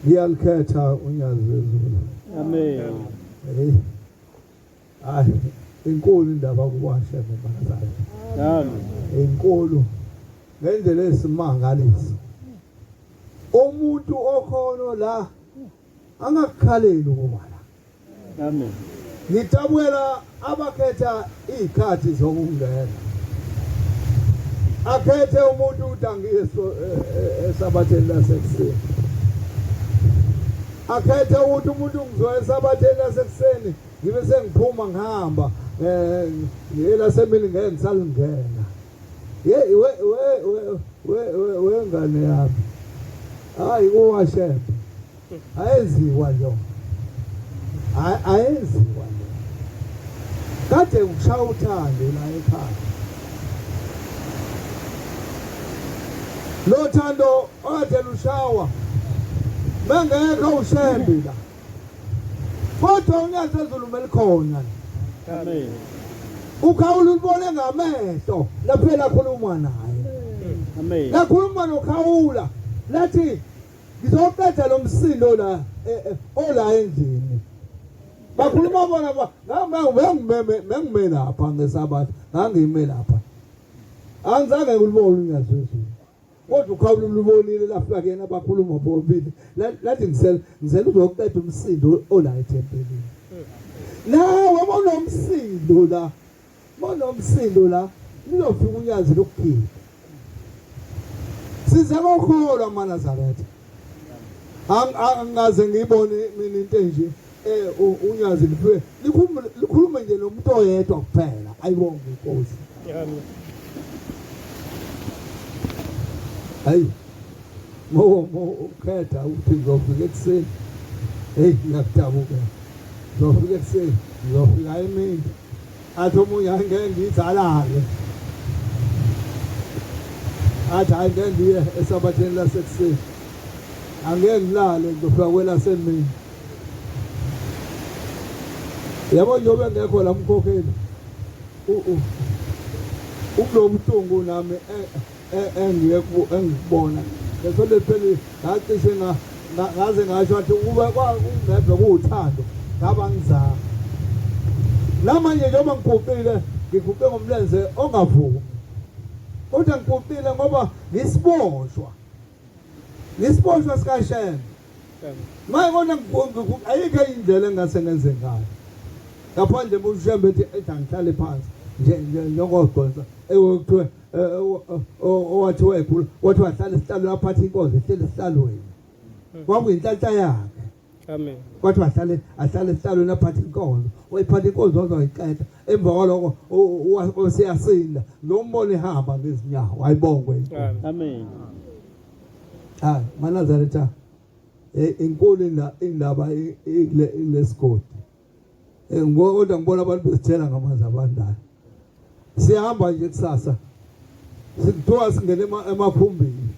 Ngiyalikhetha uNyazi wezulu. Amen. Inkulu indaba kuwasheme bakazali. Amen. Inkulu ngendlela esimangalisi. Umuntu okhono la angakukhaleli ukuba la. Amen. Ngithabukela abakhetha izikhathi zokungena. Akhethe umuntu udangiso eSabatheni lasekuseni. Akhethe ukuthi umuntu ngizoya eSabatheni lasekuseni ngibe sengiphuma ngihamba elasemini ngeke ngisalingena. We ngane yami. Hayi uwashembe. Ayenziwa lo. Ayenziwa lo. Kade ngishaya uthando la ekhaya. Lo thando ode lushawa. Mengekho ushembe la. Kodwa uNyazi ezulumele khona. Amen. Ukhawula ulibone ngamehlo laphela khuluma naye. Amen. Yakhuluma nokhawula lathi ngizoqeda lo msindo la ola endlini. Bakhuluma bona ngangime lapha ngeSabatha ngangime lapha. Angizange ngulibone uNyazi wezulu. Kodwa ukhawula ulibonile lafika kuyena bakhuluma bobili. Lathi ngizela uzoqeda umsindo ola ethempelini. Nawe bonomsindo la. Bonomsindo la. Nizofika uNyazi lokukhipha. Size kokholwa maNazaretha. Angaze ngiyibone mina into enje uNyazi liphwe likhulume nje nomuntu oyedwa kuphela ayibonge inkosi. Amen. Hayi mo ukhetha uthi ngizofika ekuseni. Hey ngiyadabuka. Ngizofika ekuseni, ngizofika emini. Athi omunye angeke ngizalale. Athi angeke ngiye eSabatheni lasekuseni. Angeke ngilale ngizofika kwelasemini. Yabo njobe ngekho la mkhokheli. Ukulobuhlungu nami engibona. Lesole phela ngacishe ngaze ngasho athi kube kungedwa kuuthando ngaba ngizama. Namanje njengoba ngiguqile ngiguqe ngomlenze ongavumi. Kodwa ngiguqile ngoba ngisiboshwa. Ngisiboshwa sika Shembe. Maye kona ayikho indlela engase ngenze ngayo. Ngaphandle boShembe ethi angihlale phansi njengoqonza ekuthiwe owathi wekhulu wathi wahlala isihlalo lapha inkonzo ehlele esihlalweni. Kwakuyinhlanhla yakhe. Amen. Kwathi ahlale esihlalweni lapha inkonzo. Wayiphatha inkonzo wazoyiqeda. Emva kwaloko useyasinda lombone ehamba ngezinyawo ayibongwe. Amen. Hayi maNazaretha inkulu indaba ilesigodi. Ngoba ngibona abantu besithela ngamanzi abandayo. Siyahamba nje kusasa. Sikuthiwa singene emakhumbini.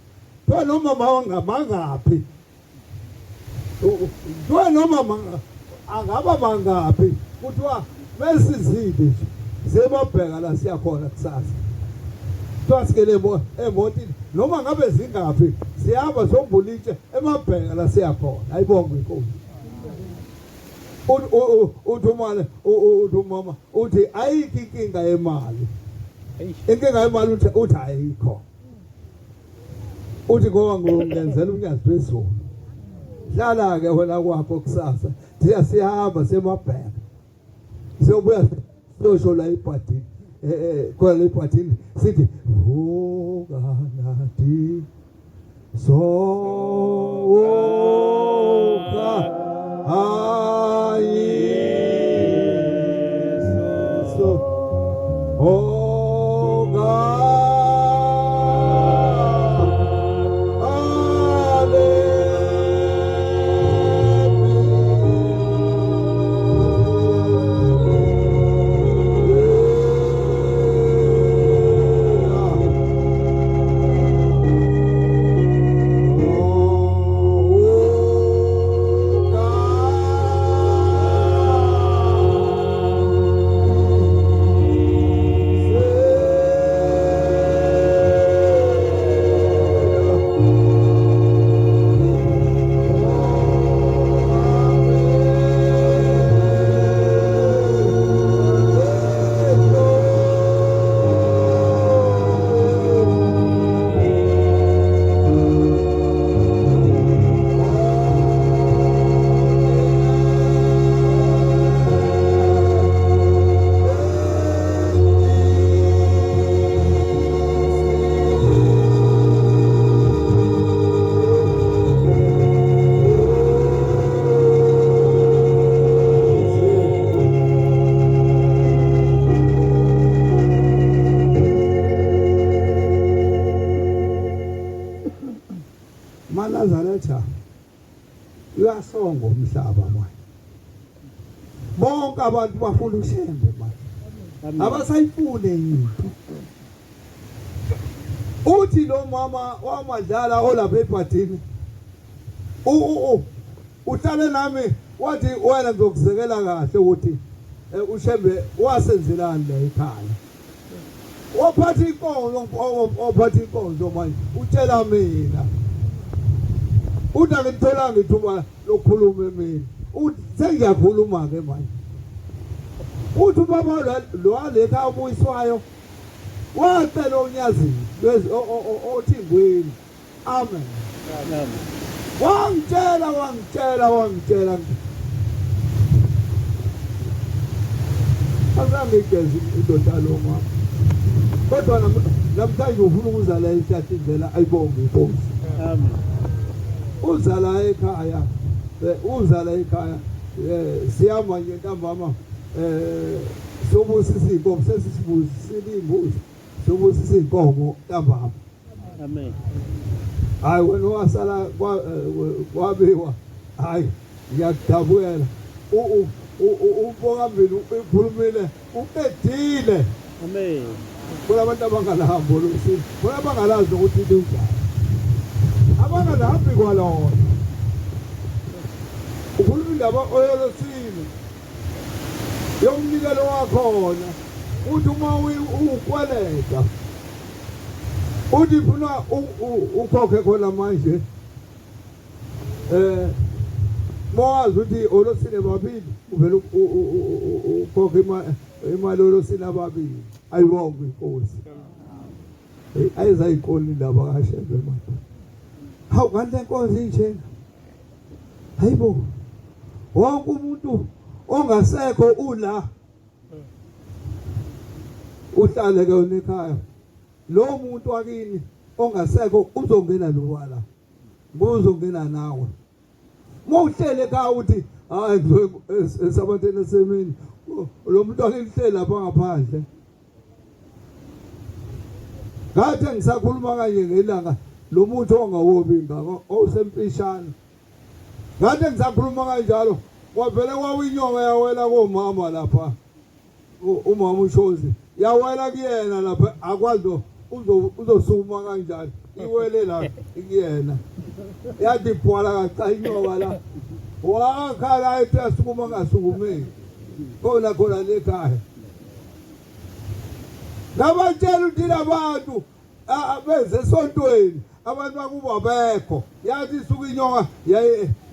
Kuthiwa noma mangaphi. Kuthiwa noma angaba mangaphi. Kuthiwa mesizile nje. Sebabheka la siyakhona kusasa. Kuthiwa singene emotini noma ngabe zingaphi. Siyahamba sombulitshe emabheka la siyakhona. Ayibonge inkosi. Mama uthi ayikho inkinga yemali. Inkinga yemali uthi ayikho. Uthi ngoba ngizenzela uNyazi wezulu. Hlala ke wena kwakho kusasa. Siyahamba semabheka. Siyobuya siyosho la iphathini. Khona iphathini sithi kanati songo umhlaba manje. Bonke abantu bafuna uShembe manje. Abasayifune yini? Uthi lo mama wamadlala olapha eBhathini. Uhlale nami wathi wena ngizokuzekela kahle ukuthi uShembe wasenzelani la ekhaya. Ophatha inkonzo manje utshela mina. Uthi angitholanga ithuba lokukhuluma mina. Uthi sengiyakhuluma ke manje. Uthi ubaba lo waleka ubuyiswayo wacela uNyazi othi ngweni. Amen. Wangitshela. Angangigezi indoda lo mama. Kodwa namhlanje ufuna ukuzala eHlahlindlela ayibonge inkosi. Amen. Uzala ekhaya. Siyama nje ntambama sobusisa inkomo sesisibuzisile imbuzi. Sobusisa inkomo ntambama. Amen. Hayi wena wasala kwabiwa. Hayi ngiyakudabula. Ubongambili ukhulumile uqedile. Amen. Bona abantu abangalahambo lokusini. Bona abangalazi ukuthi into njani. Abangalahambi kwalona. Ukhuluma indaba oyolosini. Yomnikelo wakhona. Uthi uma ukweleta. Uthi funa ukhokhe khona manje. Mwazi ukuthi olosini babili uvela ukhokhe imali olosini ababili. Ayibonge inkosi. Ayizayikoli indaba kaShembe manje. Hawu kanti inkosi injena. Hayibo. Wonke umuntu ongasekho ula. Uhlale ke unekhaya. Lo muntu wakini ongasekho uzongena lowala. Uzongena nawe. Mawuhlele ekhaya uthi hayi eSabatheni esemini lo muntu akihlela lapha ngaphandle. Ngathi ngisakhuluma kanje ngelanga lo muntu ongawobi ngako osempishana. Ngathi ngisakhuluma kanjalo kwavele kwawinyonga yawela komama lapha. Umama uShozi yawela kuyena lapha akwazi uzosuma kanjani iwele la kuyena. Yathi phwala kacinyoka la. Wakhala ethi asukuma ngasukumi. Khona lekhaya. Nabatshela ukuthi labantu benze esontweni abantu bakuba abekho. Yathi isuka inyonga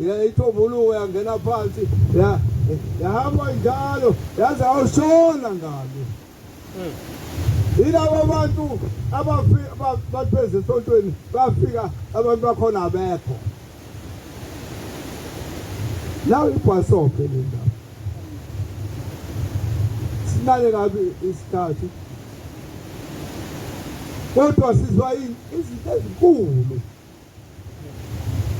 yayithobuluka yangena phansi yahamba njalo yaze awushona ngalo. Yilabo abantu abafika esontweni bafika abantu bakhona abekho. Lawo ipasophe le ndaba. Sinale kabi isikhathi. Kodwa sizwa izinto ezinkulu.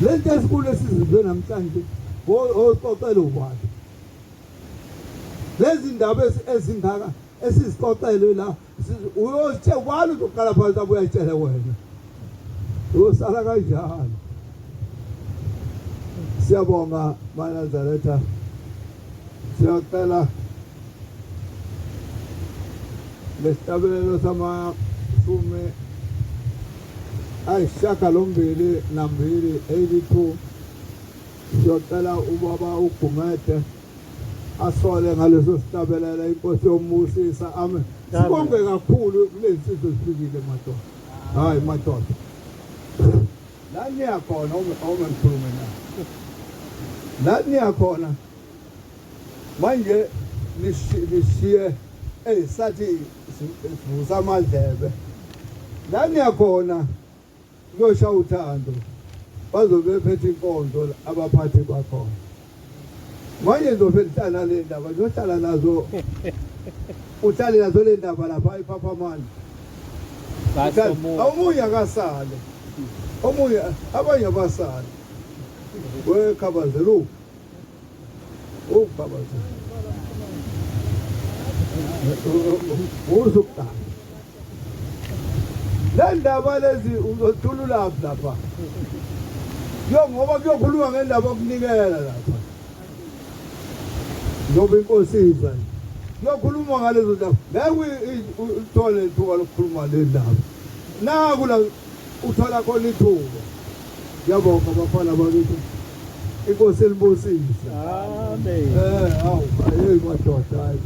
Lento esikhulu esizizwe namhlanje oxoxela ubani. Lezi ndaba ezingaka esizixoxele la uyothe ubani uzoqala phansi abuya etshele wena. Uyosala kanjalo. Siyabonga Nazaretha. Siyacela lestabelelo sama sume ayishagalombili nambili 82. Siyacela ubaba uGumede asole ngaleso sitabelelo inkosi yomusisa. Amen. Sibonge kakhulu kulezi sizwe sifikile madoda. Hayi madoda. La niyakhona ngikhulume nawe. La niyakhona manje nishiye sathi sivusa amadlebe. La niyakhona kuyosha uthando bazobe phethe inkonzo abaphathi bakhona. Manje ngizohlala le ndaba ngizohlala nazo. Uhlale nazo le ndaba lapha ePhaphamani. Awumunye akasale. Omunye abanye basala. Wekhabazelo. Ukhabazelo. Uzukta. Le ndaba lezi uzothulula lapha. ngoba kuyokhuluma ngendaba yokunikela lapha. Ngoba inkosi iza. Kuyokhuluma ngalezo ndaba. Ngeke uthole ithuba lokukhuluma le ndaba. Naku la uthola khona ithuba. Ngiyabonga abafana bakithi. Inkosi elibusise. Amen. Hawu, ayi madoda hayi.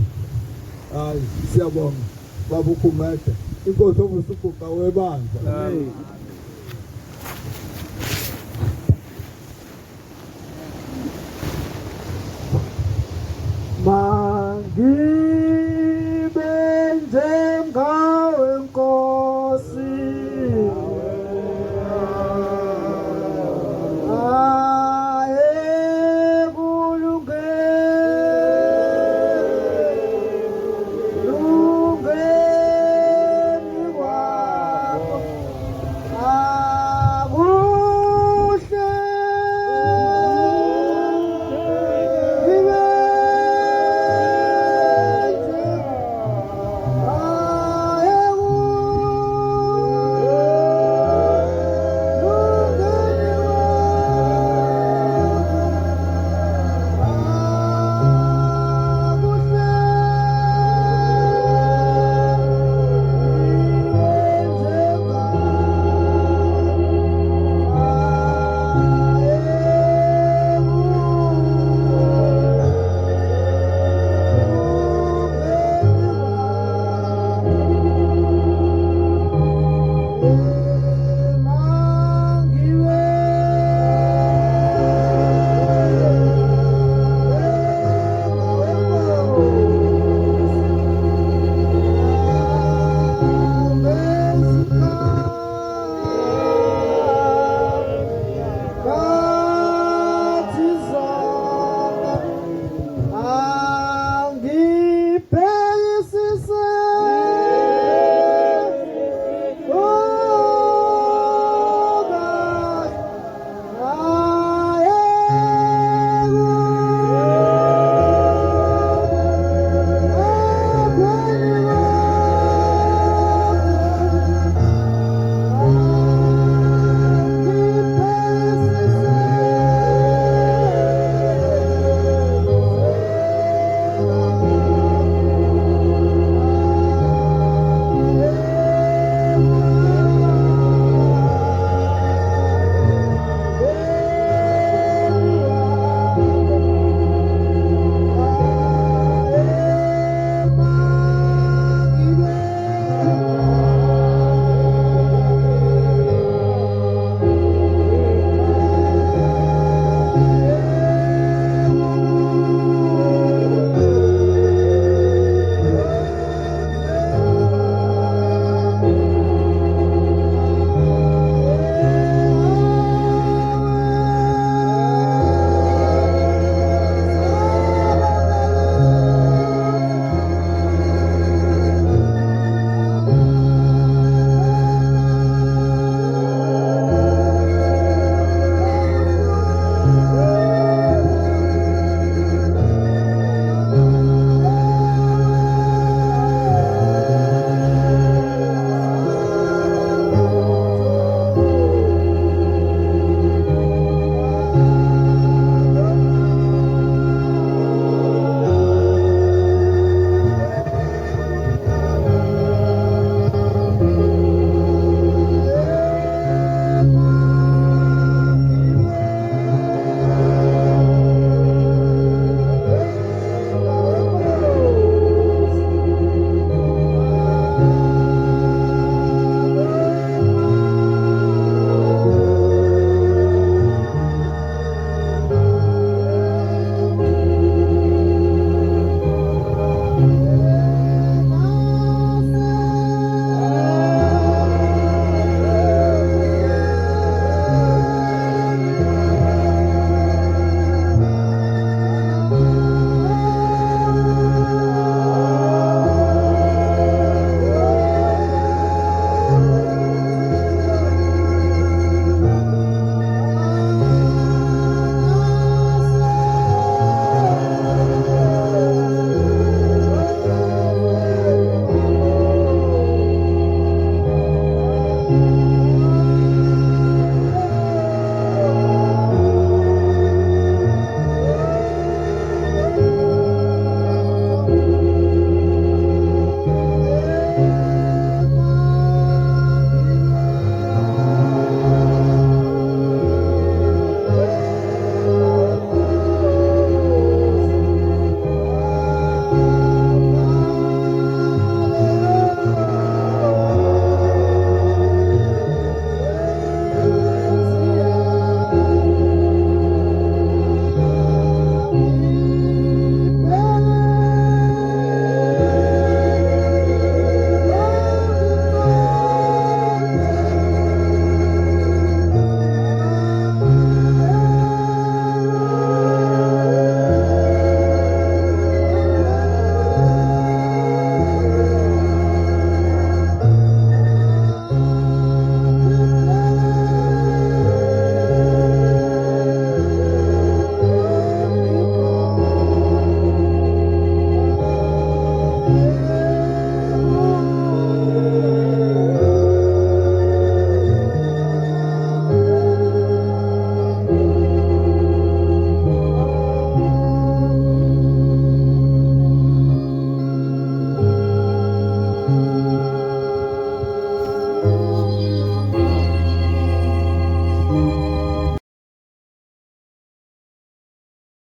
Hayi, siyabonga. Baba ukhumede. Inkosi obusukuqa webandla. Amen. Mangibenze